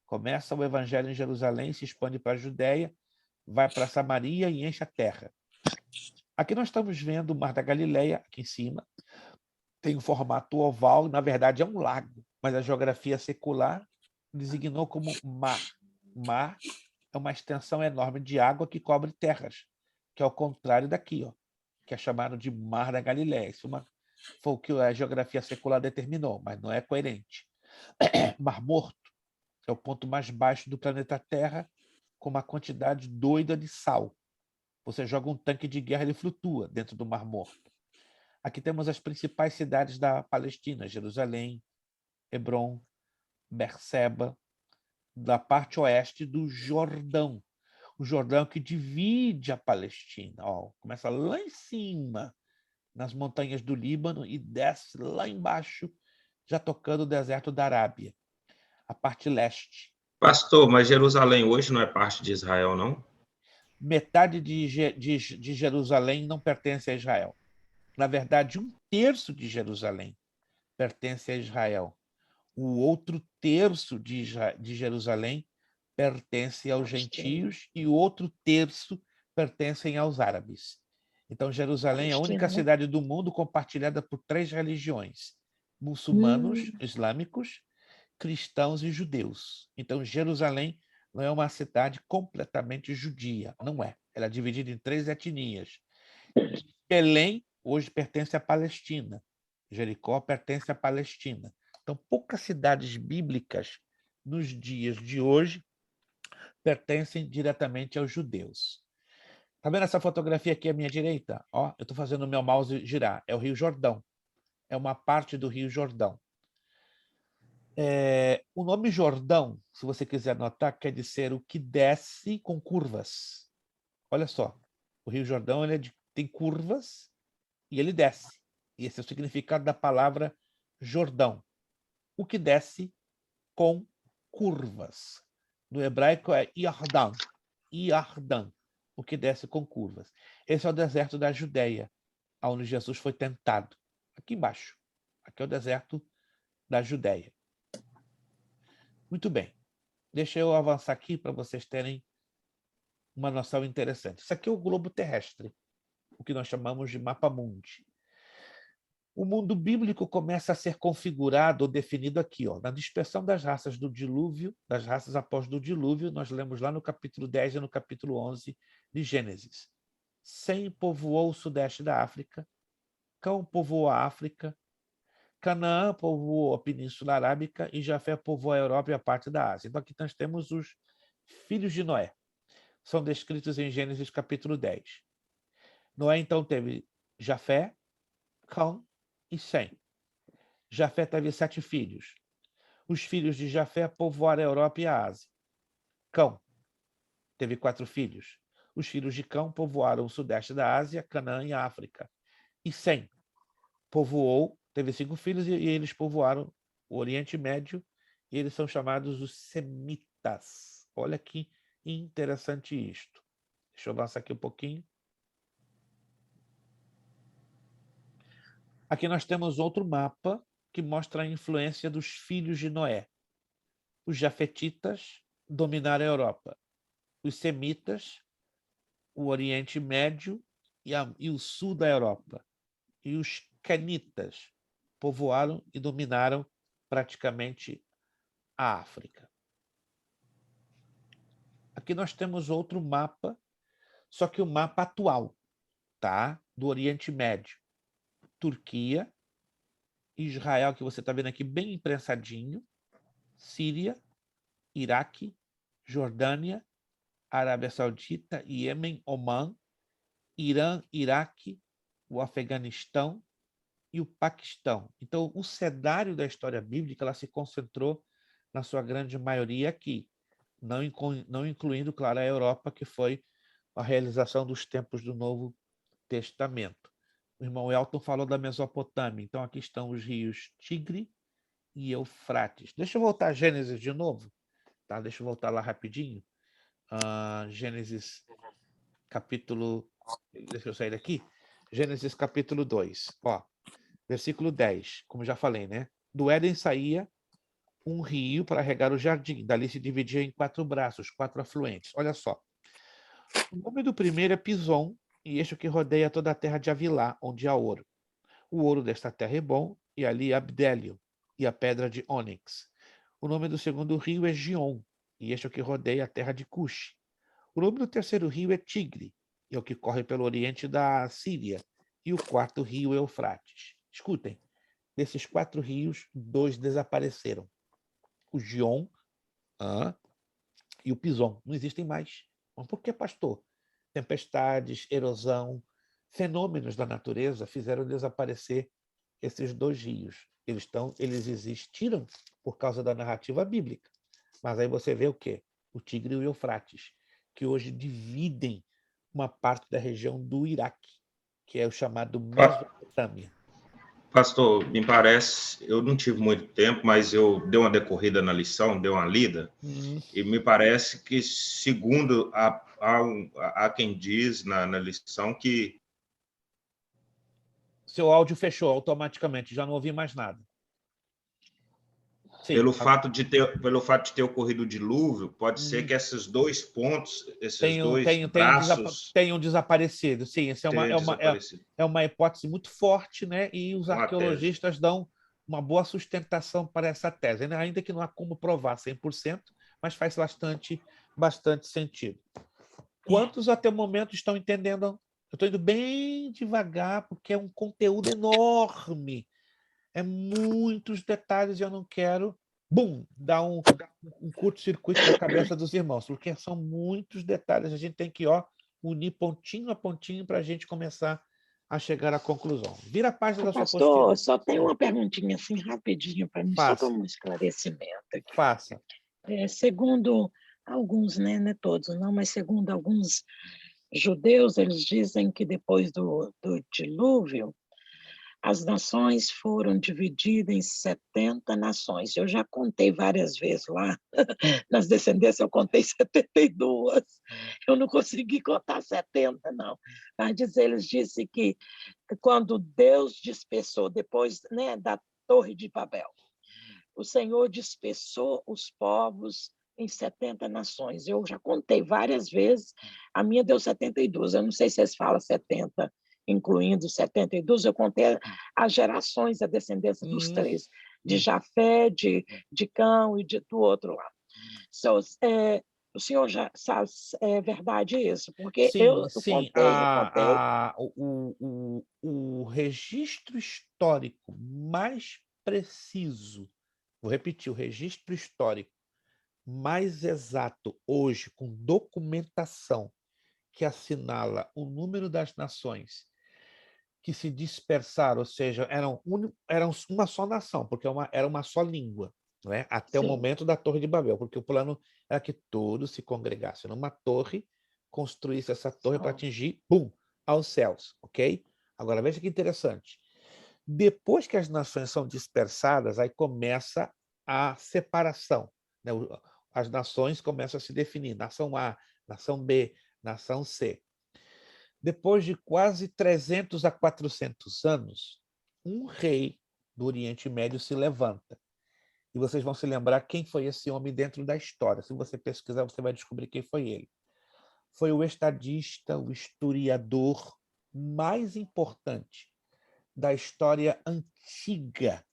Começa o evangelho em Jerusalém, se expande para a Judéia, vai para Samaria e enche a terra. Aqui nós estamos vendo o Mar da Galileia, aqui em cima. Tem um formato oval, na verdade é um lago, mas a geografia secular designou como mar. Mar é uma extensão enorme de água que cobre terras, que é o contrário daqui, ó, que é chamado de Mar da Galileia. Isso foi o que a geografia secular determinou, mas não é coerente. Mar Morto é o ponto mais baixo do planeta Terra, com uma quantidade doida de sal. Você joga um tanque de guerra, ele flutua dentro do Mar Morto. Aqui temos as principais cidades da Palestina, Jerusalém, Hebrom, Berseba, da parte oeste do Jordão. O Jordão que divide a Palestina. Ó, começa lá em cima, nas montanhas do Líbano, e desce lá embaixo, já tocando o deserto da Arábia. A parte leste. Pastor, mas Jerusalém hoje não é parte de Israel, não? Metade de Jerusalém não pertence a Israel. Na verdade, 1/3 de Jerusalém pertence a Israel. O outro terço de Jerusalém pertence aos gentios e o outro terço pertencem aos árabes. Então, Jerusalém é a única Palestina, né? cidade do mundo compartilhada por 3 religiões: muçulmanos, islâmicos, cristãos e judeus. Então, Jerusalém não é uma cidade completamente judia, não é. Ela é dividida em 3 etnias. Belém hoje pertence à Palestina. Jericó pertence à Palestina. Então, poucas cidades bíblicas nos dias de hoje pertencem diretamente aos judeus. Está vendo essa fotografia aqui à minha direita? Ó, eu estou fazendo o meu mouse girar. É o Rio Jordão. É uma parte do Rio Jordão. O nome Jordão, se você quiser anotar, quer dizer o que desce com curvas. Olha só, o Rio Jordão tem curvas e ele desce. E esse é o significado da palavra Jordão. O que desce com curvas. No hebraico é Yardan. Yardan, o que desce com curvas. Esse é o deserto da Judéia, onde Jesus foi tentado. Aqui embaixo. Aqui é o deserto da Judéia. Muito bem. Deixa eu avançar aqui para vocês terem uma noção interessante. Isso aqui é o globo terrestre, o que nós chamamos de mapa mundi. O mundo bíblico começa a ser configurado ou definido aqui, ó, na dispersão das raças do dilúvio, das raças após do dilúvio, nós lemos lá no capítulo 10 e no capítulo 11 de Gênesis. Sem povoou o sudeste da África, Cão povoou a África, Canaã povoou a Península Arábica e Jafé povoou a Europa e a parte da Ásia. Então aqui nós temos os filhos de Noé. São descritos em Gênesis capítulo 10. Noé então teve Jafé, Cão e Sem. Jafé teve 7 filhos. Os filhos de Jafé povoaram a Europa e a Ásia. Cão teve 4 filhos. Os filhos de Cão povoaram o sudeste da Ásia, Canaã e a África. E Sem teve 5 filhos e eles povoaram o Oriente Médio e eles são chamados os semitas. Olha que interessante isto. Deixa eu avançar aqui um pouquinho. Aqui nós temos outro mapa que mostra a influência dos filhos de Noé. Os jafetitas dominaram a Europa. Os semitas, o Oriente Médio e o sul da Europa. E os canitas povoaram e dominaram praticamente a África. Aqui nós temos outro mapa, só que o mapa atual, tá? Do Oriente Médio. Turquia, Israel, que você está vendo aqui bem imprensadinho, Síria, Iraque, Jordânia, Arábia Saudita, Iêmen, Omã, Irã, Iraque, o Afeganistão e o Paquistão. Então, o cenário da história bíblica ela se concentrou, na sua grande maioria, aqui, não incluindo, claro, a Europa, que foi a realização dos tempos do Novo Testamento. O irmão Elton falou da Mesopotâmia. Então, aqui estão os rios Tigre e Eufrates. Deixa eu voltar a Gênesis de novo. Tá? Deixa eu voltar lá rapidinho. Gênesis capítulo... Deixa eu sair daqui. Gênesis capítulo 2. Ó, versículo 10. Como já falei, né? Do Éden saía um rio para regar o jardim. Dali se dividia em 4 braços, 4 afluentes. Olha só. O nome do primeiro é Pison, e este que rodeia toda a terra de Avilá, onde há ouro. O ouro desta terra é bom, e ali Abdélio, e a pedra de ônix. O nome do segundo rio é Gion, e este é o que rodeia a terra de Cush. O nome do terceiro rio é Tigre, e é o que corre pelo oriente da Síria. E o quarto rio é Eufrates. Escutem, desses 4 rios, 2 desapareceram. O Gion e o Pison. Não existem mais. Mas por que, pastor? Tempestades, erosão, fenômenos da natureza fizeram desaparecer esses 2 rios. Eles existiram por causa da narrativa bíblica. Mas aí você vê o quê? O Tigre e o Eufrates, que hoje dividem uma parte da região do Iraque, que é o chamado Mesopotâmia. Pastor, me parece, eu não tive muito tempo, mas eu dei uma decorrida na lição, dei uma lida, e me parece que, segundo há quem diz na lição que... Seu áudio fechou automaticamente, já não ouvi mais nada. Sim, pelo fato de ter ocorrido o dilúvio, pode ser que esses dois pontos, esses dois braços tenham desaparecido. Sim, essa tenham desaparecido. é uma hipótese muito forte, né? E os Uma tese. arqueologistas dão uma boa sustentação para essa tese, ainda que não há como provar 100%, mas faz bastante sentido. Quantos até o momento estão entendendo? Eu estou indo bem devagar, porque é um conteúdo enorme. É muitos detalhes e eu não quero, dar um curto-circuito na cabeça dos irmãos, porque são muitos detalhes. A gente tem que unir pontinho a pontinho para a gente começar a chegar à conclusão. Vira a página da sua apostila. Pastor, só tem uma perguntinha assim rapidinho para mim, só para um esclarecimento aqui. Faça. Segundo alguns, né, não é todos, não, mas segundo alguns judeus, eles dizem que depois do dilúvio, as nações foram divididas em 70 nações. Eu já contei várias vezes lá, nas descendências eu contei 72. Eu não consegui contar 70, não. Mas eles dizem que quando Deus dispersou, depois, né, da Torre de Babel, o Senhor dispersou os povos em 70 nações. Eu já contei várias vezes, a minha deu 72. Eu não sei se vocês falam 70, incluindo 72, eu contei as gerações, a descendência dos três, de Jafé, de Cão e do outro lá. O senhor já sabe, é verdade isso? Porque Sim, eu sim. contei. O registro histórico mais preciso, vou repetir, o registro histórico mais exato hoje, com documentação que assinala o número das nações que se dispersaram, ou seja, eram uma só nação, porque era uma só língua, né? Até o momento da Torre de Babel, porque o plano era que todos se congregassem numa torre, construísse essa torre para atingir, aos céus, ok? Agora, veja que interessante. Depois que as nações são dispersadas, aí começa a separação, né? As nações começam a se definir, nação A, nação B, nação C. Depois de quase 300 a 400 anos, um rei do Oriente Médio se levanta. E vocês vão se lembrar quem foi esse homem dentro da história. Se você pesquisar, você vai descobrir quem foi ele. Foi o estadista, o historiador mais importante da história antiga,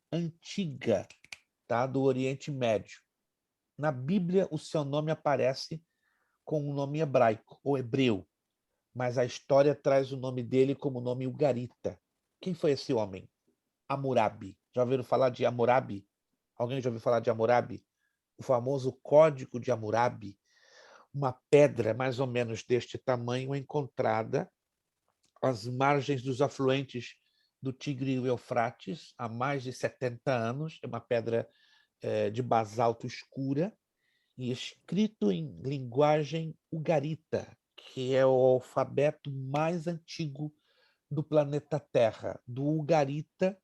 tá? Do Oriente Médio. Na Bíblia, o seu nome aparece com um nome hebraico, ou hebreu, mas a história traz o nome dele como nome Ugarita. Quem foi esse homem? Hammurabi. Já ouviram falar de Hammurabi? Alguém já ouviu falar de Hammurabi? O famoso Código de Hammurabi, uma pedra mais ou menos deste tamanho encontrada às margens dos afluentes do Tigre e o Eufrates há mais de 70 anos. É uma pedra de basalto escura e escrito em linguagem ugarita, que é o alfabeto mais antigo do planeta Terra. Do ugarita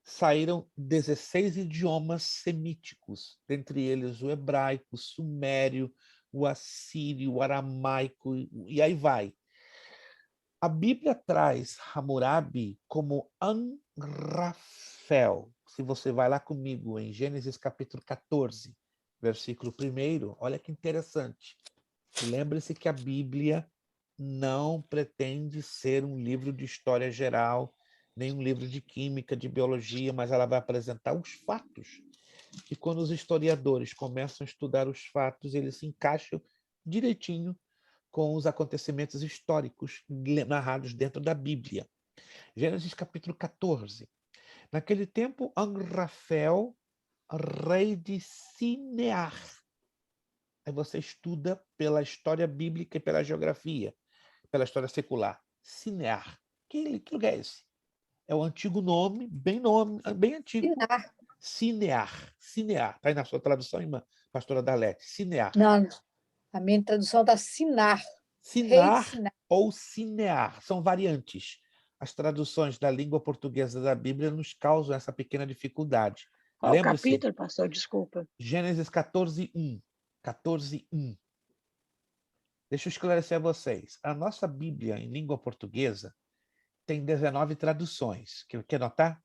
saíram 16 idiomas semíticos, dentre eles o hebraico, o sumério, o assírio, o aramaico, e aí vai. A Bíblia traz Hammurabi como Amrafel. Se você vai lá comigo em Gênesis capítulo 14, versículo 1, olha que interessante. Lembre-se que a Bíblia não pretende ser um livro de história geral, nem um livro de química, de biologia, mas ela vai apresentar os fatos. E quando os historiadores começam a estudar os fatos, eles se encaixam direitinho com os acontecimentos históricos narrados dentro da Bíblia. Gênesis capítulo 14. Naquele tempo, Amrafel, rei de Sinear. Aí você estuda pela história bíblica e pela geografia, pela história secular. Sinear. Que lugar é esse? É o antigo nome, bem antigo. Sinear. Sinear. Está aí na sua tradução, irmã pastora Dalete. Sinear. Não, a minha tradução está Sinar. Sinar ou Sinear. São variantes. As traduções da língua portuguesa da Bíblia nos causam essa pequena dificuldade. Qual capítulo, pastor? Desculpa. Gênesis 14:1. 14:1. Deixa eu esclarecer a vocês. A nossa Bíblia em língua portuguesa tem 19 traduções. Quer anotar?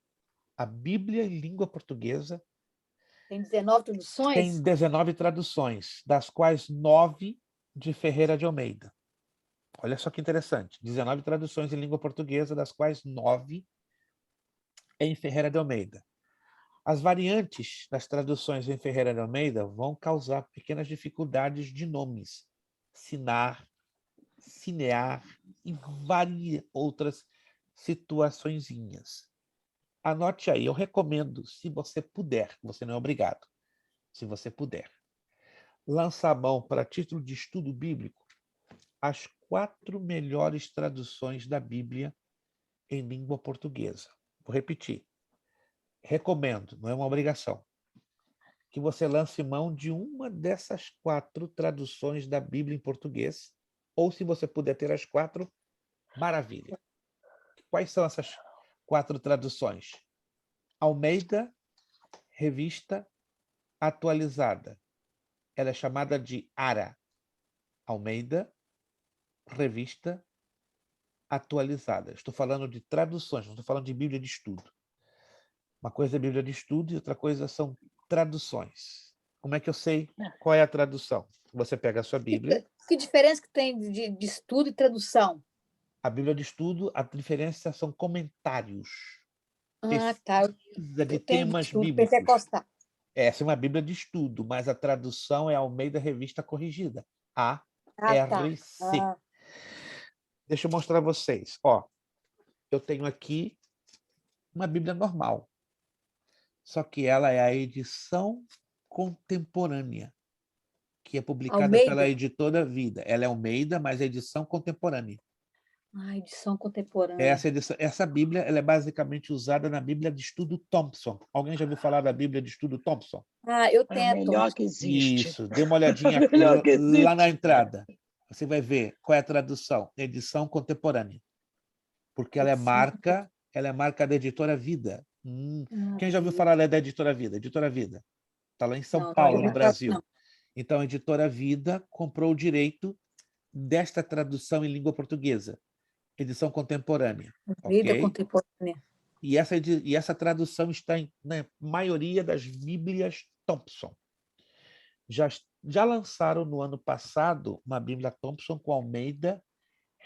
A Bíblia em língua portuguesa Tem 19 traduções? Tem 19 traduções, das quais 9 de Ferreira de Almeida. Olha só que interessante. 19 traduções em língua portuguesa, das quais 9 em Ferreira de Almeida. As variantes das traduções em Ferreira de Almeida vão causar pequenas dificuldades de nomes. Sinar, cinear e várias outras situaçõezinhas. Anote aí, eu recomendo, se você puder, você não é obrigado, se você puder, lança a mão para título de estudo bíblico as 4 melhores traduções da Bíblia em língua portuguesa. Vou repetir. Recomendo, não é uma obrigação, que você lance mão de uma dessas 4 traduções da Bíblia em português, ou se você puder ter as 4, maravilha. Quais são essas 4 traduções? Almeida, Revista Atualizada. Ela é chamada de ARA. Almeida, Revista Atualizada. Estou falando de traduções, não estou falando de Bíblia de estudo. Uma coisa é Bíblia de estudo e outra coisa são traduções. Como é que eu sei qual é a tradução? Você pega a sua Bíblia. Que diferença que tem de estudo e tradução? A Bíblia de estudo, a diferença são comentários. Ah, tá. Pesquisa de Eu tenho temas estudo bíblicos. pentecostal. Essa é uma Bíblia de estudo, mas a tradução é Almeida Revista Corrigida. Ah, tá. ARC. Deixa eu mostrar a vocês. Ó, eu tenho aqui uma Bíblia normal. Só que ela é a edição contemporânea, que é publicada Almeida? pela editora Vida. Ela é Almeida, mas é edição contemporânea. Ah, edição contemporânea. Essa Bíblia ela é basicamente usada na Bíblia de Estudo Thompson. Alguém já ouviu falar da Bíblia de Estudo Thompson? Ah, eu É tento. o melhor que existe. Isso, dê uma olhadinha Melhor que lá na existe. entrada. Você vai ver qual é a tradução. Edição contemporânea. Porque ela é marca da editora Vida. Quem já ouviu falar da editora Vida? Editora Vida. Está lá em São Paulo, no Brasil. Não. Então, a editora Vida comprou o direito desta tradução em língua portuguesa. Edição contemporânea. Vida Ok? contemporânea. E essa tradução está na maioria das Bíblias Thompson. Já lançaram no ano passado uma Bíblia Thompson com Almeida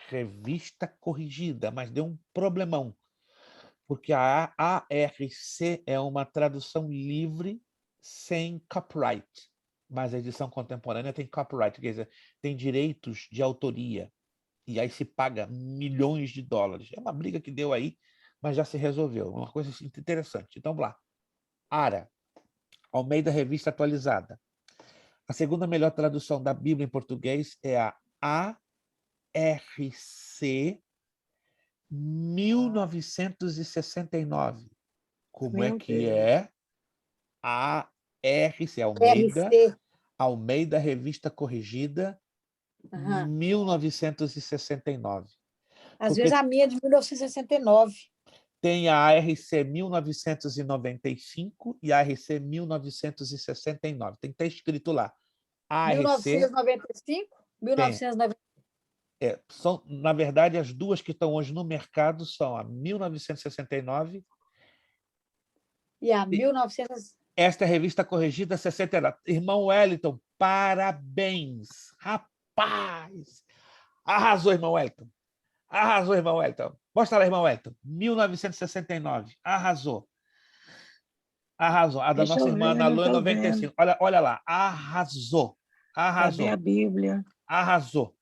Revista Corrigida, mas deu um problemão, porque a ARC é uma tradução livre sem copyright, mas a edição contemporânea tem copyright, quer dizer, tem direitos de autoria, e aí se paga milhões de dólares. É uma briga que deu aí, mas já se resolveu. Uma coisa interessante. Então, vamos lá. ARA, Almeida Revista Atualizada. A segunda melhor tradução da Bíblia em português é a ARC 1969. Como é que é? ARC, Almeida, RC. Almeida Revista Corrigida, 1969. Às vezes a minha é de 1969. Tem a ARC 1995 e a ARC 1969. Tem que estar escrito lá. ARC, 1995? 1990. São, na verdade, as duas que estão hoje no mercado são a 1969 e a 1900. Esta é a revista corrigida 69. Irmão Wellington, parabéns! Rapaz! Arrasou, irmão Wellington. Arrasou, irmão Wellington. Mostra lá, irmão Wellington. 1969. Arrasou. Arrasou. A da nossa irmã Ana Lu é 95. Olha lá. Arrasou. Arrasou. Cadê a Bíblia? Arrasou.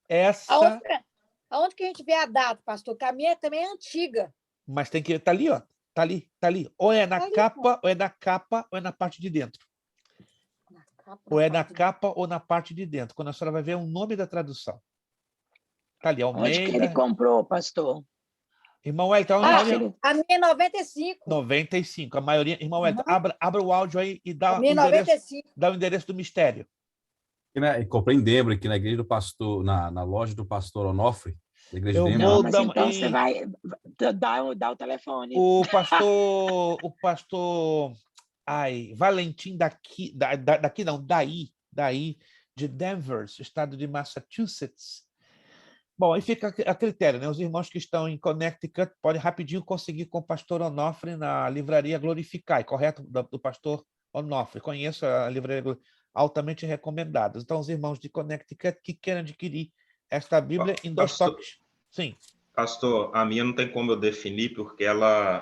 Essa... Aonde que a gente vê a data, pastor? Que a minha também é antiga. Mas tem que... Tá ali, ó. Tá ali. Ou é na capa, ou é na capa, ou é na parte de dentro. Ou é na capa ou na parte de dentro. Quando a senhora vai ver o nome da tradução. Tá ali, Almeida. Onde que ele comprou, pastor? Irmão Wellington, a minha é 95. 95. A maioria... Irmão Wellington, abra o áudio aí e dá, dá o endereço do mistério. Comprei em Denver, aqui na igreja do pastor, na loja do pastor Onofre, da igreja de Denver. Não, mas então você vai dar o telefone. O pastor Valentim daí, de Denver, estado de Massachusetts. Bom, aí fica a critério, né? Os irmãos que estão em Connecticut podem rapidinho conseguir com o pastor Onofre na livraria Glorificai, correto? Do pastor Onofre. Conheço a livraria, altamente recomendada. Então, os irmãos de Connecticut que querem adquirir esta Bíblia em 2 Pastor, toques. Sim. pastor, a minha não tem como eu definir, porque ela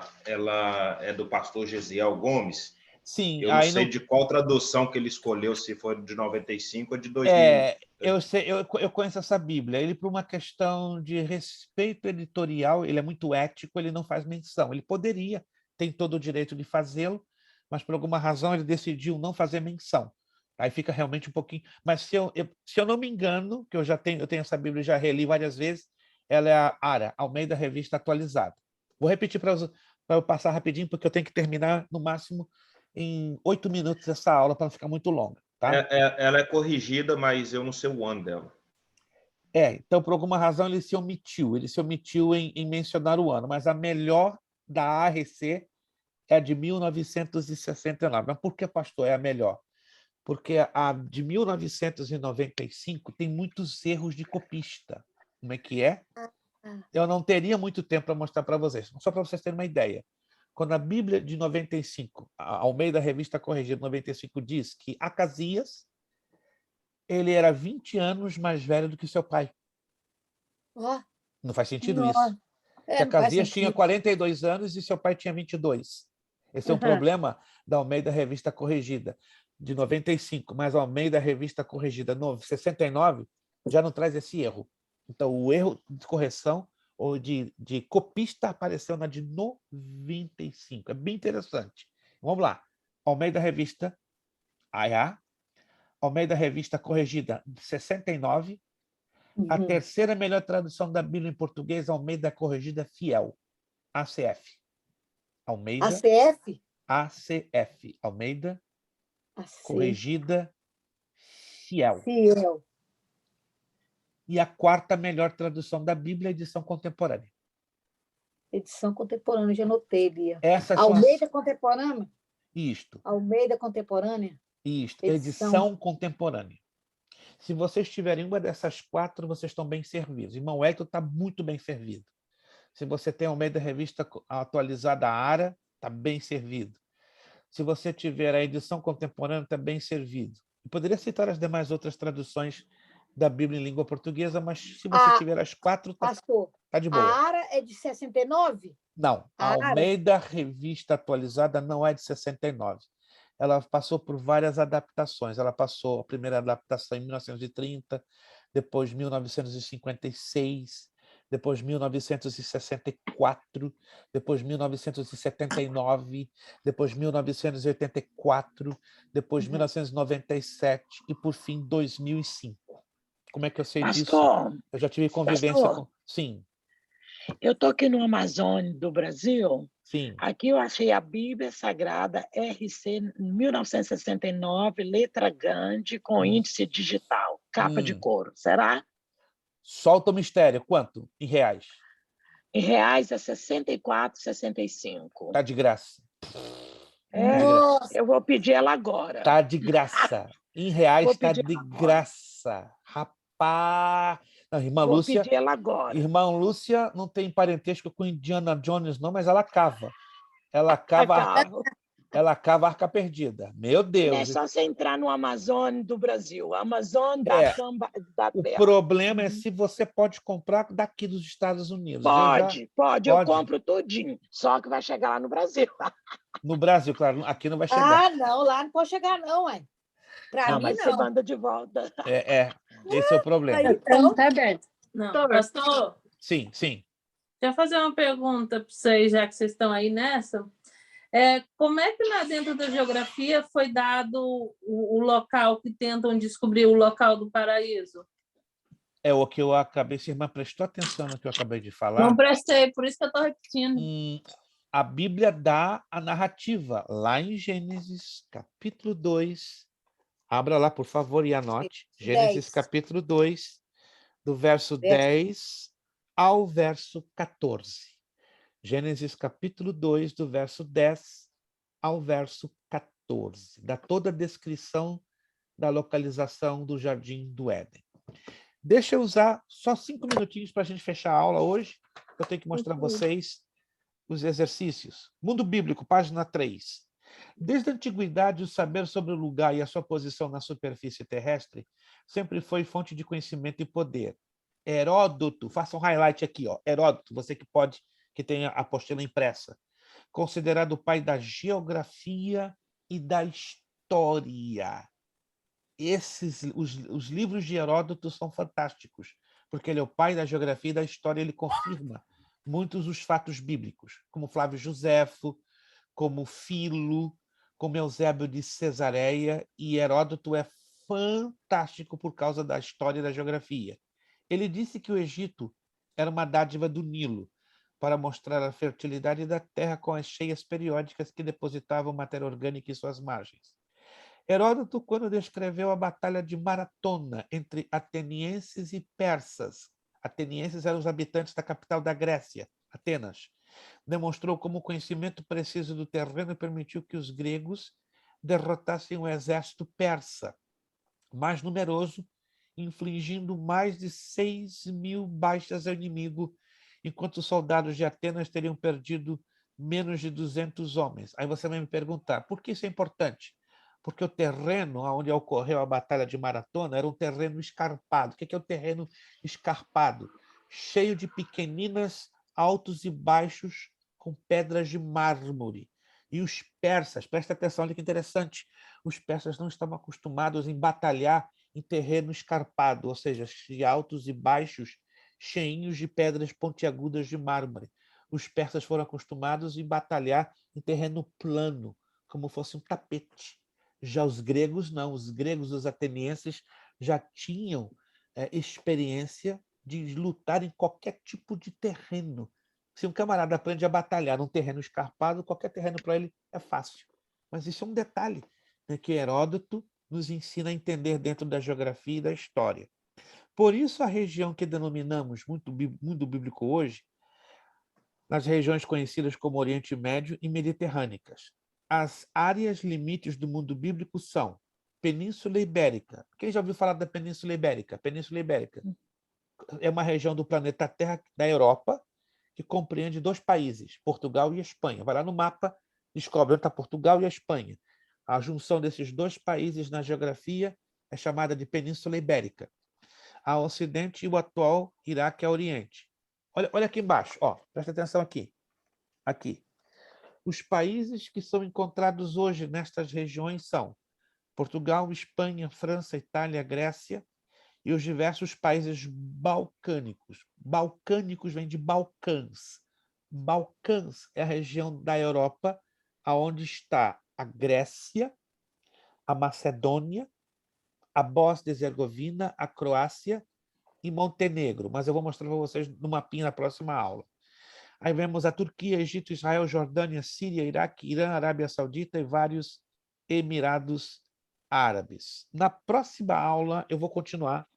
é do pastor Gesiel Gomes. Sim, Eu não aí sei não... de qual tradução que ele escolheu, se foi de 95 ou de 2000. eu sei, eu conheço essa Bíblia. Ele, por uma questão de respeito editorial, ele é muito ético, ele não faz menção. Ele poderia, tem todo o direito de fazê-lo, mas por alguma razão ele decidiu não fazer menção. Aí fica realmente um pouquinho... Mas se eu não me engano, que eu tenho essa Bíblia, já reli várias vezes, ela é a ARA, Almeida Revista Atualizada. Vou repetir para eu passar rapidinho, porque eu tenho que terminar, no máximo, em 8 minutos essa aula, para não ficar muito longa. Tá? Ela é corrigida, mas eu não sei o ano dela. Então, por alguma razão, ele se omitiu em mencionar o ano, mas a melhor da ARC é a de 1969. Mas por que, pastor, é a melhor? Porque a de 1995 tem muitos erros de copista. Como é que é? Eu não teria muito tempo para mostrar para vocês, só para vocês terem uma ideia. Quando a Bíblia de 95, a Almeida Revista Corrigida 95, diz que Acasias ele era 20 anos mais velho do que seu pai. Ó, Não faz sentido nossa. isso? Porque Não faz Acasias tinha sentido. 42 anos e seu pai tinha 22. Esse é um problema da Almeida Revista Corrigida de 95, mas a Almeida Revista Corrigida 69 já não traz esse erro. Então, o erro de correção ou de copista apareceu na de 95. É bem interessante. Vamos lá. Almeida Revista AIA, Almeida Revista Corrigida 69, a terceira melhor tradução da Bíblia em português, Almeida Corrigida Fiel, ACF. Almeida ACF? ACF, Almeida AC. Corrigida Fiel. Fiel. E a quarta melhor tradução da Bíblia, edição contemporânea. Edição contemporânea, já anotei, Bia. Essas Almeida são contemporânea? Isto. Almeida contemporânea? Isto, edição contemporânea. Se vocês tiverem uma dessas 4, vocês estão bem servidos. Irmão Hélio está muito bem servido. Se você tem Almeida Revista Atualizada ARA, está bem servido. Se você tiver a edição contemporânea, está bem servido. Eu poderia citar as demais outras traduções da Bíblia em língua portuguesa, mas se você tiver as 4, está de boa. A ARA é de 69? Não, a Almeida Revista Atualizada não é de 69. Ela passou por várias adaptações. Ela passou a primeira adaptação em 1930, depois 1956, depois 1964, depois 1979, depois 1984, depois 1997 e, por fim, 2005. Como é que eu sei disso? Eu já tive convivência com... Sim. Eu estou aqui no Amazônia do Brasil. Sim. Aqui eu achei a Bíblia Sagrada RC 1969, letra grande, com índice digital, capa de couro. Será? Solta o mistério. Quanto? Em reais? Em reais é 64,65. Tá de graça. Eu vou pedir ela agora. Tá de graça. Em reais tá de graça. Rapaz! Não, irmã Vou Lúcia, pedir ela agora. Irmã Lúcia não tem parentesco com Indiana Jones, não, mas ela cava. Ela cava a Arca Perdida. Meu Deus. É só você entrar no Amazônia do Brasil. Amazon O problema é se você pode comprar daqui dos Estados Unidos. Pode. Eu compro tudinho. Só que vai chegar lá no Brasil. No Brasil, claro. Aqui não vai chegar. Ah, não. Lá não pode chegar, não, ué. Para mim, mas não. você manda de volta. Esse é o problema. Então, tá aberto. Não, pastor? Sim. Deixa eu fazer uma pergunta para vocês, já que vocês estão aí nessa. Como é que lá dentro da geografia foi dado o local que tentam descobrir o local do paraíso? É o que eu acabei... Se a irmã prestou atenção no que eu acabei de falar? Não prestei, por isso que eu estou repetindo. A Bíblia dá a narrativa. Lá em Gênesis, capítulo 2... Abra lá, por favor, e anote. Gênesis, capítulo 2, do verso 10 ao verso 14. Gênesis, capítulo 2, do verso 10 ao verso 14. Dá toda a descrição da localização do Jardim do Éden. Deixa eu usar só 5 minutinhos para a gente fechar a aula hoje. Eu tenho que mostrar a vocês os exercícios. Mundo Bíblico, página 3. Desde a antiguidade, o saber sobre o lugar e a sua posição na superfície terrestre sempre foi fonte de conhecimento e poder. Heródoto, faça um highlight aqui, ó. Heródoto, você que pode, que tem a apostila impressa, considerado o pai da geografia e da história. Os livros de Heródoto são fantásticos, porque ele é o pai da geografia e da história, ele confirma muitos dos fatos bíblicos, como Flávio Josefo, como Filo, como Eusébio de Cesareia, e Heródoto é fantástico por causa da história e da geografia. Ele disse que o Egito era uma dádiva do Nilo, para mostrar a fertilidade da terra com as cheias periódicas que depositavam matéria orgânica em suas margens. Heródoto, quando descreveu a batalha de Maratona entre atenienses e persas, atenienses eram os habitantes da capital da Grécia, Atenas, demonstrou como o conhecimento preciso do terreno permitiu que os gregos derrotassem o exército persa, mais numeroso, infligindo mais de 6.000 baixas ao inimigo, enquanto os soldados de Atenas teriam perdido menos de 200 homens. Aí você vai me perguntar, por que isso é importante? Porque o terreno onde ocorreu a Batalha de Maratona era um terreno escarpado. O que é o terreno escarpado? Cheio de pequeninas, altos e baixos, com pedras de mármore. E os persas, presta atenção, olha que interessante, os persas não estavam acostumados em batalhar em terreno escarpado, ou seja, de altos e baixos, cheinhos de pedras pontiagudas de mármore. Os persas foram acostumados em batalhar em terreno plano, como fosse um tapete. Já os gregos não, os gregos, os atenienses, já tinham experiência de lutar em qualquer tipo de terreno. Se um camarada aprende a batalhar num terreno escarpado, qualquer terreno para ele é fácil. Mas isso é um detalhe, né, que Heródoto nos ensina a entender dentro da geografia e da história. Por isso, a região que denominamos mundo bíblico hoje, nas regiões conhecidas como Oriente Médio e Mediterrâneas. As áreas limites do mundo bíblico são Península Ibérica. Quem já ouviu falar da Península Ibérica? Península Ibérica é uma região do planeta Terra, da Europa, que compreende 2 países, Portugal e Espanha. Vai lá no mapa, descobre onde está Portugal e a Espanha. A junção desses 2 países na geografia é chamada de Península Ibérica. A Ocidente e o atual Iraque a Oriente. Olha aqui embaixo, ó, presta atenção aqui. Aqui. Os países que são encontrados hoje nestas regiões são Portugal, Espanha, França, Itália, Grécia e os diversos países balcânicos. Balcânicos vem de Balcãs. Balcãs é a região da Europa onde está a Grécia, a Macedônia, a Bósnia e Herzegovina, a Croácia e Montenegro. Mas eu vou mostrar para vocês no mapinha na próxima aula. Aí vemos a Turquia, Egito, Israel, Jordânia, Síria, Iraque, Irã, Arábia Saudita e vários Emirados Árabes. Na próxima aula, eu vou continuar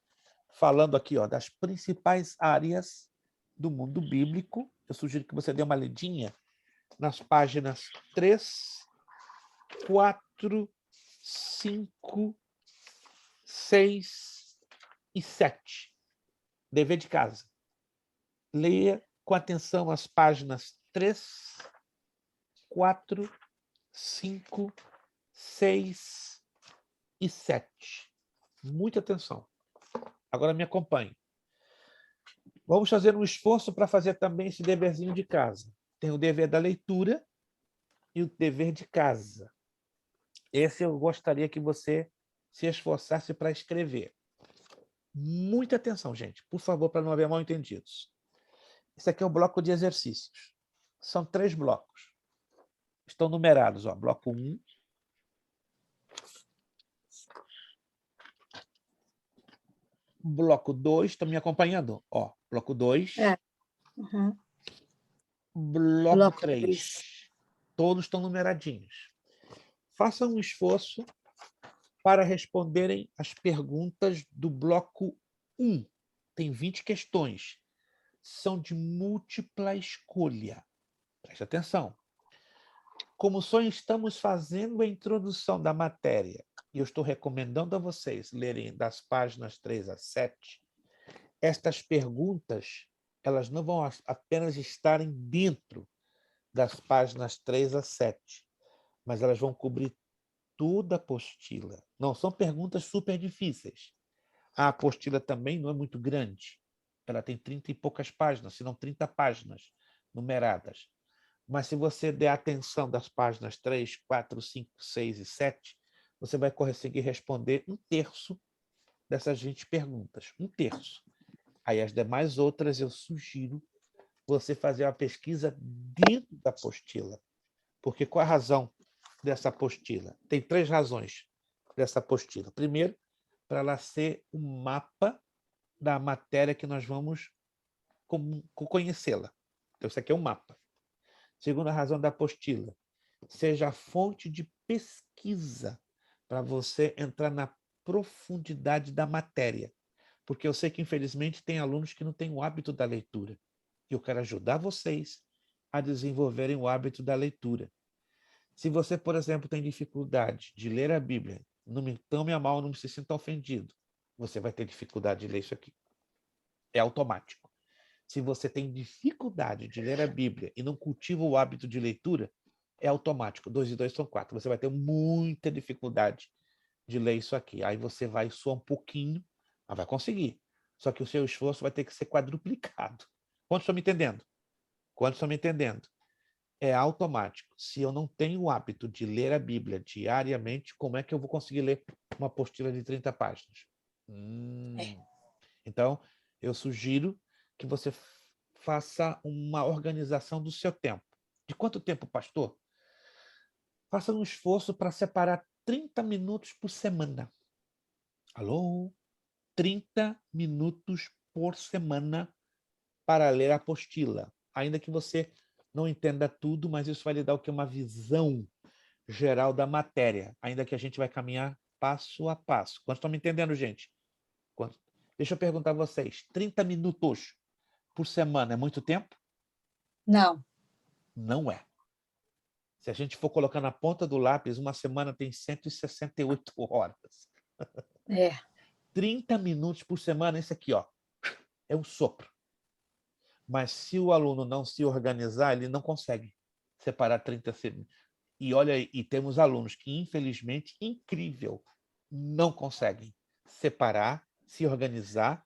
falando aqui, ó, das principais áreas do mundo bíblico. Eu sugiro que você dê uma lidinha nas páginas 3, 4, 5, 6 e 7. Dever de casa. Leia com atenção as páginas 3, 4, 5, 6 e 7. Muita atenção. Agora me acompanhe. Vamos fazer um esforço para fazer também esse deverzinho de casa. Tem o dever da leitura e o dever de casa. Esse eu gostaria que você se esforçasse para escrever. Muita atenção, gente, por favor, para não haver mal-entendidos. Esse aqui é o bloco de exercícios. São 3 blocos. Estão numerados, ó. Bloco 1. Bloco 2. Estão me acompanhando? Ó, bloco 2. Uhum. Bloco 3. Todos estão numeradinhos. Façam um esforço para responderem as perguntas do bloco 1. Tem 20 questões. São de múltipla escolha. Preste atenção. Como só estamos fazendo a introdução da matéria, e eu estou recomendando a vocês lerem das páginas 3 a 7, estas perguntas, elas não vão apenas estarem dentro das páginas 3 a 7, mas elas vão cobrir toda a apostila. Não são perguntas super difíceis. A apostila também não é muito grande. Ela tem 30 e poucas páginas, se não 30 páginas numeradas. Mas se você der atenção das páginas 3, 4, 5, 6 e 7, você vai conseguir responder 1/3 dessas 20 perguntas. 1/3. Aí as demais outras eu sugiro você fazer uma pesquisa dentro da apostila. Porque qual a razão dessa apostila? Tem 3 razões dessa apostila. Primeiro, para ela ser um mapa da matéria que nós vamos conhecê-la. Então, isso aqui é um mapa. Segunda razão da apostila, seja a fonte de pesquisa para você entrar na profundidade da matéria. Porque eu sei que, infelizmente, tem alunos que não têm o hábito da leitura. E eu quero ajudar vocês a desenvolverem o hábito da leitura. Se você, por exemplo, tem dificuldade de ler a Bíblia, não me tome a mal, não se sinta ofendido, você vai ter dificuldade de ler isso aqui. É automático. Se você tem dificuldade de ler a Bíblia e não cultiva o hábito de leitura, é automático. 2 e 2 são 4. Você vai ter muita dificuldade de ler isso aqui. Aí você vai suar um pouquinho, mas vai conseguir. Só que o seu esforço vai ter que ser quadruplicado. Quantos estão me entendendo? Quantos estão me entendendo? É automático. Se eu não tenho o hábito de ler a Bíblia diariamente, como é que eu vou conseguir ler uma apostila de 30 páginas? Então, eu sugiro que você faça uma organização do seu tempo. De quanto tempo, pastor? Faça um esforço para separar 30 minutos por semana. Alô? 30 minutos por semana para ler a apostila. Ainda que você não entenda tudo, mas isso vai lhe dar o que? Uma visão geral da matéria. Ainda que a gente vai caminhar passo a passo. Quantos estão me entendendo, gente? Deixa eu perguntar a vocês. 30 minutos por semana é muito tempo? Não. Não é. Se a gente for colocar na ponta do lápis, uma semana tem 168 horas. É. 30 minutos por semana, isso aqui, ó, é um sopro. Mas se o aluno não se organizar, ele não consegue separar 30 segundos. E olha, e temos alunos que, infelizmente, incrível, não conseguem separar, se organizar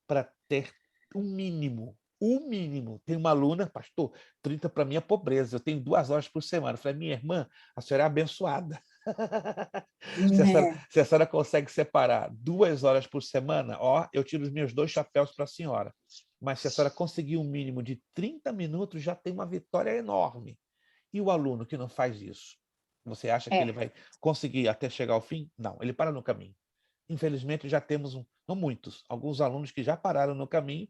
para ter um mínimo. Um mínimo. Tem uma aluna, pastor, 30 para mim é pobreza, eu tenho 2 horas por semana. Eu falei, minha irmã, a senhora é abençoada. Se a senhora consegue separar 2 horas por semana, ó, eu tiro os meus 2 chapéus para a senhora. Mas se a senhora conseguir um mínimo de 30 minutos, já tem uma vitória enorme. E o aluno que não faz isso? Você acha que ele vai conseguir até chegar ao fim? Não, ele para no caminho. Infelizmente, já temos, não muitos, alguns alunos que já pararam no caminho.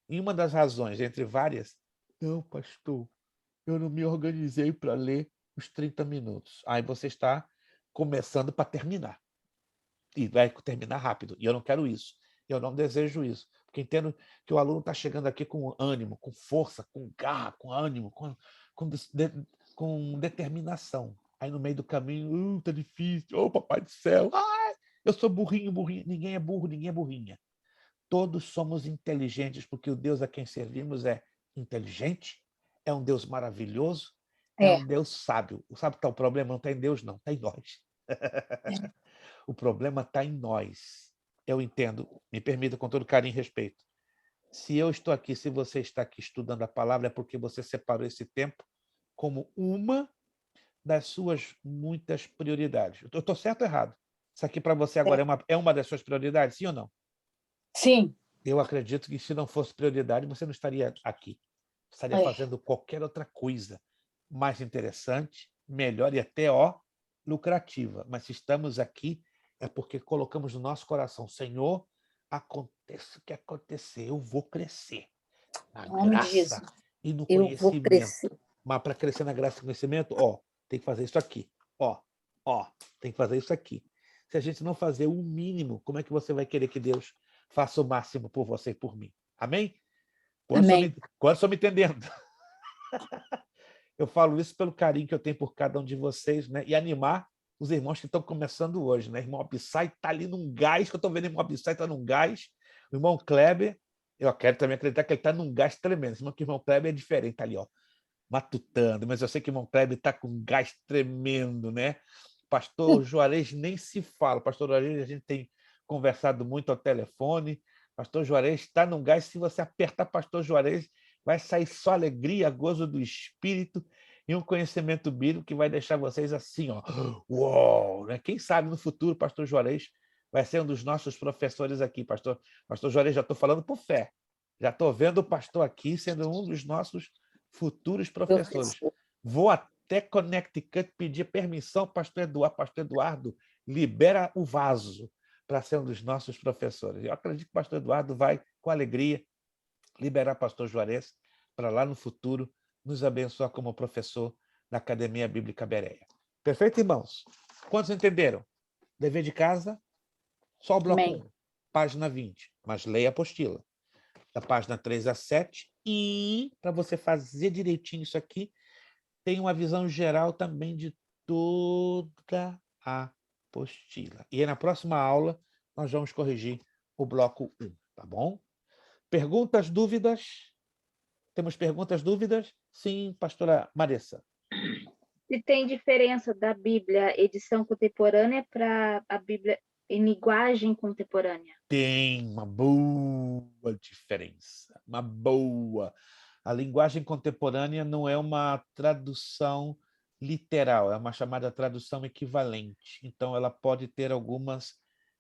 E uma das razões, entre várias, não, pastor, eu não me organizei para ler os 30 minutos. Aí você está começando para terminar. E vai terminar rápido. E eu não quero isso. Eu não desejo isso. Porque entendo que o aluno está chegando aqui com ânimo, com força, com garra, com ânimo, com determinação. Aí no meio do caminho, tá difícil, ô papai do céu, ai, eu sou burrinho, burrinha. Ninguém é burro, ninguém é burrinha. Todos somos inteligentes, porque o Deus a quem servimos é inteligente, é um Deus maravilhoso, é um Deus sábio. Sabe que está o problema? Não está em Deus, não, está em nós. O problema está em nós. Eu entendo, me permita com todo carinho e respeito. Se eu estou aqui, se você está aqui estudando a palavra, é porque você separou esse tempo como uma das suas muitas prioridades. Eu estou certo ou errado? Isso aqui para você agora é uma das suas prioridades, sim ou não? Sim. Eu acredito que se não fosse prioridade, você não estaria aqui. Estaria fazendo qualquer outra coisa mais interessante, melhor e até, lucrativa. Mas se estamos aqui, é porque colocamos no nosso coração, Senhor, aconteça o que acontecer, eu vou crescer na graça e no conhecimento. Mas para crescer na graça e no conhecimento, tem que fazer isso aqui. Tem que fazer isso aqui. Se a gente não fazer o mínimo, como é que você vai querer que Deus faça o máximo por você e por mim? Amém? Quando estão me entendendo? Eu falo isso pelo carinho que eu tenho por cada um de vocês, né? E animar os irmãos que estão começando hoje, né? O irmão Abissai está ali num gás, que eu estou vendo o irmão Abissai está num gás. O irmão Kleber, eu quero também acreditar que ele está num gás tremendo. O irmão Kleber é diferente, está ali, matutando, mas eu sei que o irmão Kleber está com um gás tremendo, né? Pastor Juarez nem se fala. Pastor Juarez, a gente tem conversado muito ao telefone. Pastor Juarez está num gás. Se você apertar Pastor Juarez, vai sair só alegria, gozo do Espírito e um conhecimento bíblico que vai deixar vocês assim, ó. Uou! Né? Quem sabe no futuro, Pastor Juarez vai ser um dos nossos professores aqui. Pastor Juarez, já estou falando por fé. Já estou vendo o pastor aqui sendo um dos nossos futuros professores. Vou até Connecticut pedir permissão ao pastor Eduardo. Pastor Eduardo, libera o vaso para ser um dos nossos professores. Eu acredito que o pastor Eduardo vai, com alegria, liberar o pastor Juarez para lá no futuro nos abençoar como professor da Academia Bíblica Bereia. Perfeito, irmãos? Quantos entenderam? Dever de casa, só o bloco 1, página 20, mas leia a apostila. Da página 3 a 7, e para você fazer direitinho isso aqui, tem uma visão geral também de toda a apostila. E aí, na próxima aula, nós vamos corrigir o bloco 1, tá bom? Perguntas, dúvidas? Temos perguntas, dúvidas? Sim, pastora Marissa. Se tem diferença da Bíblia edição contemporânea para a Bíblia em linguagem contemporânea? Tem uma boa diferença, uma boa. A linguagem contemporânea não é uma tradução literal, é uma chamada tradução equivalente. Então, ela pode ter algumas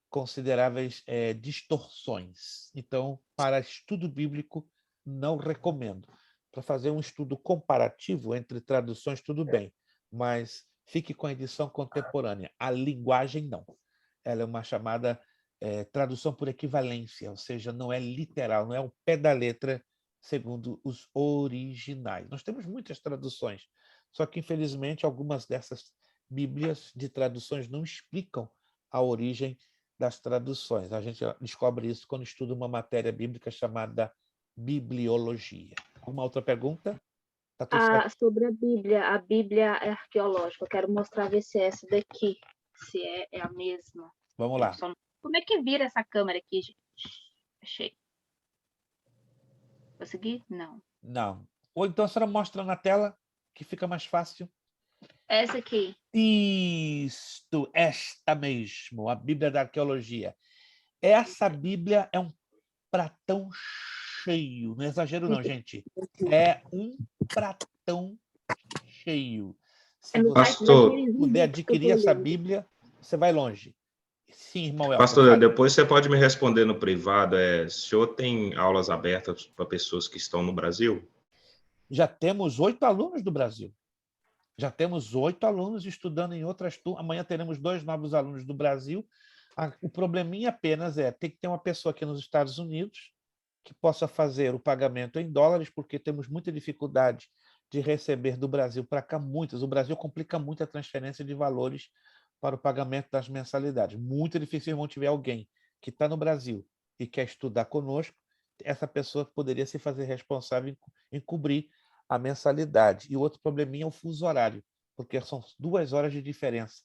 consideráveis distorções. Então, para estudo bíblico, não recomendo. Para fazer um estudo comparativo entre traduções, tudo bem, mas fique com a edição contemporânea. A linguagem, não. Ela é uma chamada tradução por equivalência, ou seja, não é literal, não é o pé da letra segundo os originais. Nós temos muitas traduções, só que, infelizmente, algumas dessas Bíblias de traduções não explicam a origem das traduções. A gente descobre isso quando estuda uma matéria bíblica chamada bibliologia. Alguma outra pergunta? Tá tudo certo? Sobre a Bíblia arqueológica, eu quero mostrar, ver se é essa daqui, se é a mesma. Vamos lá. Como é que vira essa câmera aqui, gente? Achei. Consegui? Não. Não. Ou então a senhora mostra na tela, que fica mais fácil. Essa aqui. Isto, esta mesmo, a Bíblia da Arqueologia. Essa Bíblia é um pratão cheio. Não é exagero não, gente. É um pratão cheio. Se você puder adquirir essa Bíblia, você vai longe. Sim, irmão Elton. Pastor, depois você pode me responder no privado. O senhor tem aulas abertas para pessoas que estão no Brasil? Já temos 8 alunos do Brasil. Já temos 8 alunos estudando em outras turmas. Amanhã teremos 2 novos alunos do Brasil. O probleminha apenas tem que ter uma pessoa aqui nos Estados Unidos que possa fazer o pagamento em dólares, porque temos muita dificuldade de receber do Brasil para cá muitas. O Brasil complica muito a transferência de valores para o pagamento das mensalidades. Muito difícil, irmão, tiver alguém que está no Brasil e quer estudar conosco, essa pessoa poderia se fazer responsável em cobrir a mensalidade. E o outro probleminha é o fuso horário, porque são 2 horas de diferença,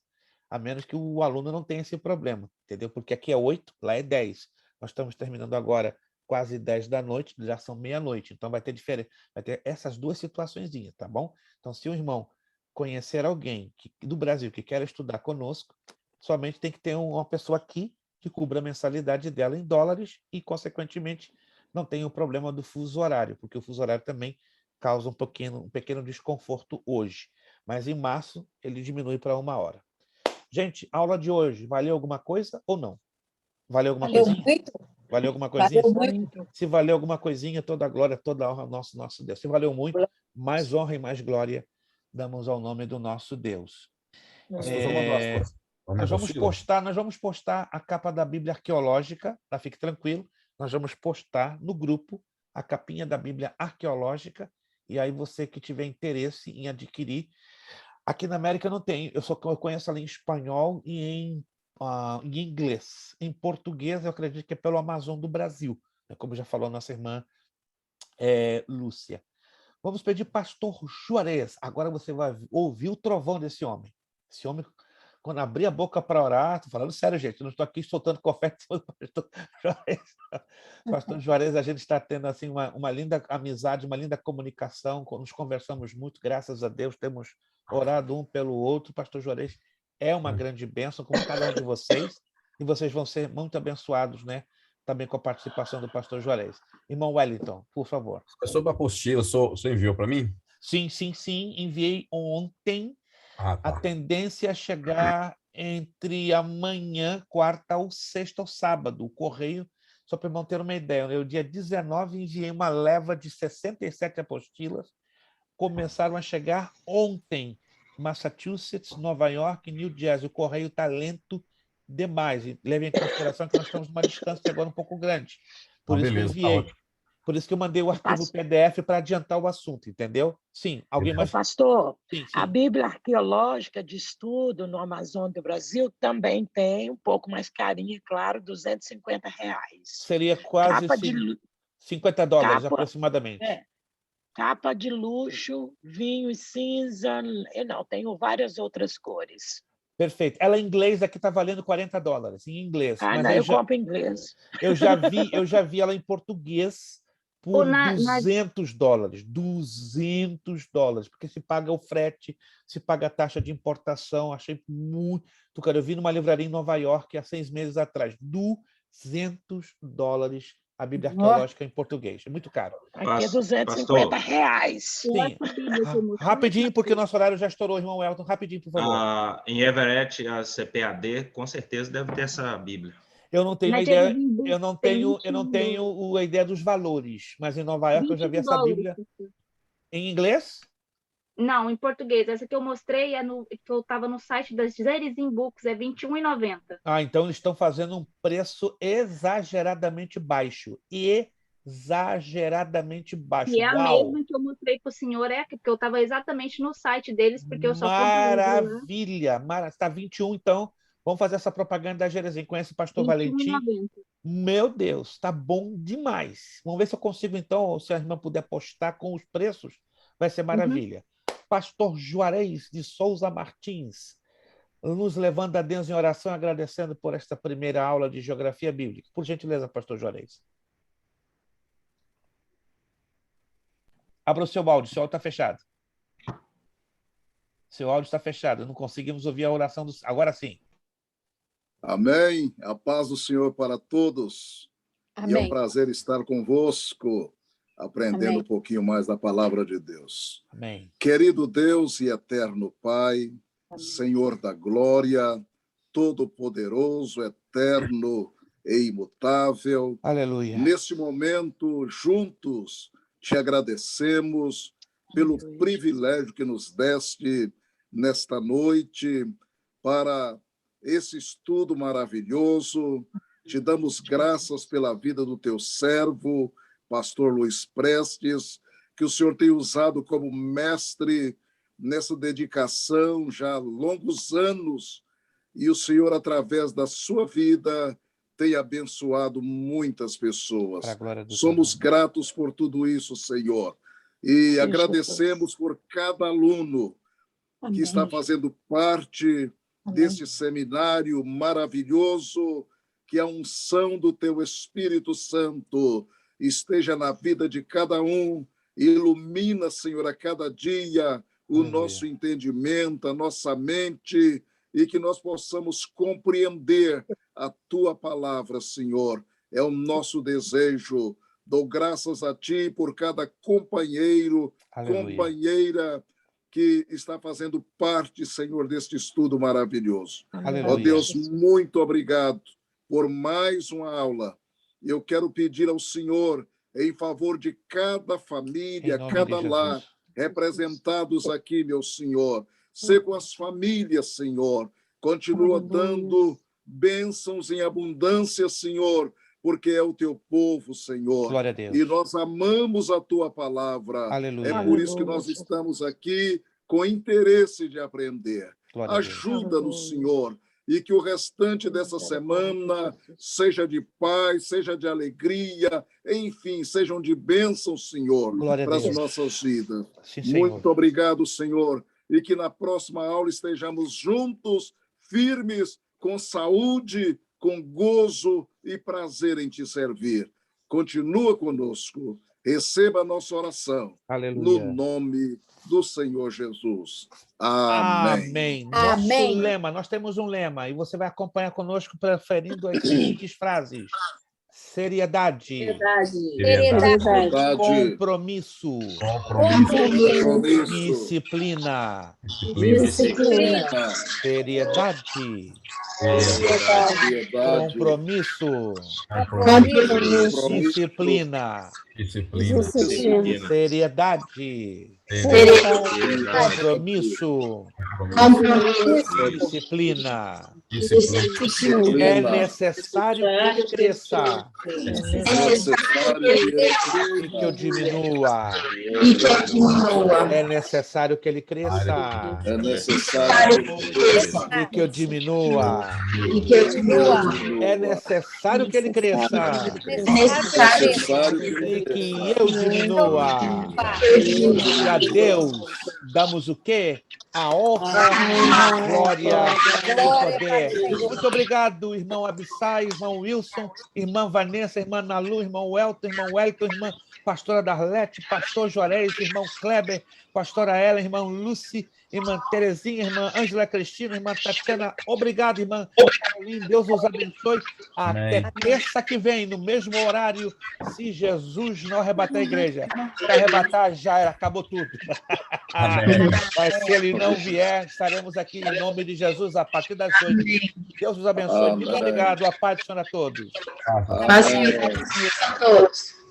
a menos que o aluno não tenha esse problema, entendeu? Porque aqui é 8, lá é 10. Nós estamos terminando agora quase 10 da noite, já são meia-noite, então vai ter diferença, vai ter essas 2 situaçõezinhas, tá bom? Então, se o irmão conhecer alguém do Brasil que quer estudar conosco, somente tem que ter uma pessoa aqui que cubra a mensalidade dela em dólares e, consequentemente, não tem o problema do fuso horário, porque o fuso horário também causa um pequeno desconforto hoje. Mas em março ele diminui para 1 hora. Gente, a aula de hoje, valeu alguma coisa ou não? Valeu alguma coisinha? Muito. Valeu alguma coisinha? Valeu muito. Se valeu alguma coisinha, toda a glória, toda a honra ao nosso Deus. Se valeu muito, mais honra e mais glória damos ao nome do nosso Deus. Nós vamos postar a capa da Bíblia arqueológica, tá? Fique tranquilo. Nós vamos postar no grupo a capinha da Bíblia arqueológica, e aí você que tiver interesse em adquirir. Aqui na América não tem, eu conheço ela em espanhol e em inglês. Em português, eu acredito que é pelo Amazon do Brasil, como já falou a nossa irmã Lúcia. Vamos pedir pastor Juarez. Agora você vai ouvir o trovão desse homem. Esse homem quando abri a boca para orar, estou falando sério, gente, eu não estou aqui soltando confete. Pastor Juarez, Pastor Juarez, a gente está tendo assim, uma linda amizade, uma linda comunicação, nos conversamos muito, graças a Deus, temos orado um pelo outro. Pastor Juarez é uma grande bênção, como cada um de vocês, e vocês vão ser muito abençoados, né? Também com a participação do Pastor Juarez. Irmão Wellington, por favor. Sobre a apostila, o senhor enviou para mim? Sim, enviei ontem. Tá. A tendência é chegar entre amanhã, quarta ou sexta ou sábado. O correio, só para manter uma ideia, no dia 19 enviei uma leva de 67 apostilas, começaram a chegar ontem, Massachusetts, Nova York e New Jersey. O correio está lento demais. E leve em consideração que nós estamos numa distância agora um pouco grande. Por isso beleza, que eu enviei. tá. Por isso que eu mandei o arquivo PDF para adiantar o assunto, entendeu? Sim, alguém mais... Pastor, sim. A Bíblia Arqueológica de Estudo no Amazon do Brasil também tem, um pouco mais carinha, claro, R$250. Seria quase $50 aproximadamente. Capa de luxo, vinho e cinza, não, tenho várias outras cores. Perfeito. Ela em inglês aqui está valendo $40, em inglês. Mas não, eu compro em inglês. Eu já vi ela em português por $200. $200, porque se paga o frete, se paga a taxa de importação. Achei muito caro. Eu vi numa livraria em Nova York há 6 meses atrás. $200 a Bíblia Arqueológica em português. É muito caro. Aqui é R$250. Sim. Rapidinho, porque nosso horário já estourou, irmão Elton. Rapidinho, por favor. Em Everett, a CPAD, com certeza deve ter essa Bíblia. Eu não tenho ideia, eu não tenho a ideia dos valores, mas em Nova York eu já vi essa Bíblia. Em inglês? Não, em português. Essa que eu mostrei que eu estava no site das Zerizim Books, é R$21,90. Então eles estão fazendo um preço exageradamente baixo. Exageradamente baixo. E é a mesma que eu mostrei para o senhor, porque eu estava exatamente no site deles, porque eu só Maravilha! Está 21, então. Vamos fazer essa propaganda da Jerezim. Conhece o pastor Valentim? Meu Deus, está bom demais. Vamos ver se eu consigo, então, se a irmã puder postar com os preços, vai ser maravilha. Pastor Juarez de Souza Martins, nos levando a Deus em oração, agradecendo por esta primeira aula de Geografia Bíblica. Por gentileza, pastor Juarez. Abra o seu áudio está fechado. Seu áudio está fechado, não conseguimos ouvir a oração do... Agora sim. Amém. A paz do Senhor para todos. Amém. E é um prazer estar convosco, aprendendo um pouquinho mais da palavra de Deus. Amém. Querido Deus e eterno Pai, Senhor da glória, todo-poderoso, eterno e imutável. Aleluia. Neste momento, juntos, te agradecemos pelo privilégio que nos deste nesta noite para esse estudo maravilhoso. Te damos graças pela vida do teu servo, pastor Luiz Prestes, que o Senhor tem usado como mestre nessa dedicação já há longos anos, e o Senhor, através da sua vida, tem abençoado muitas pessoas. Somos gratos por tudo isso, Senhor, e agradecemos por cada aluno que está fazendo parte desse seminário maravilhoso, que a unção do teu Espírito Santo esteja na vida de cada um, ilumina, Senhor, a cada dia o nosso entendimento, a nossa mente, e que nós possamos compreender a tua palavra, Senhor. É o nosso desejo. Dou graças a ti por cada companheiro, companheira que está fazendo parte, Senhor, deste estudo maravilhoso. Ó Deus, muito obrigado por mais uma aula. Eu quero pedir ao Senhor, em favor de cada família, cada lar, representados aqui, meu Senhor. Sê com as famílias, Senhor. Continua dando bênçãos em abundância, Senhor, porque é o teu povo, Senhor. Glória a Deus. E nós amamos a tua palavra. Aleluia. É por isso que nós estamos aqui com interesse de aprender. Ajuda-nos, Senhor, e que o restante dessa semana seja de paz, seja de alegria, enfim, sejam de bênção, Senhor, para as nossas vidas. Sim, muito obrigado, Senhor, e que na próxima aula estejamos juntos, firmes, com saúde, com gozo e prazer em te servir. Continua conosco. Receba a nossa oração. Aleluia. No nome do Senhor Jesus. Amém. Amém. Amém. Nosso lema, nós temos um lema, e você vai acompanhar conosco preferindo as seguintes frases. Seriedade. Verdade. Compromisso. Compromisso. Disciplina. Disciplina. Seriedade. Verdade. Compromisso. Disciplina. Seriedade. Compromisso. Disciplina. É necessário que ele cresça e que eu diminua. É necessário que ele cresça É necessário e que eu diminua. É necessário que ele cresça e que eu diminua. E a Deus damos o quê? A honra, a glória e o poder. Muito obrigado, irmão Abissai, irmão Wilson, irmã Vanessa, irmã Nalu, irmão Welton, irmão Wellington, irmã pastora Darlete, pastor Juarez, irmão Kleber, pastora Ellen, irmão Lucy, irmã Terezinha, irmã Ângela Cristina, irmã Tatiana. Obrigado, irmã Caroline. Deus os abençoe. Até terça que vem, no mesmo horário, se Jesus não arrebatar a igreja. Se arrebatar, já era, acabou tudo. Mas se ele não vier, estaremos aqui em nome de Jesus a partir das 8. Deus os abençoe. Muito obrigado. A paz do Senhor a todos. Paz e bem a todos.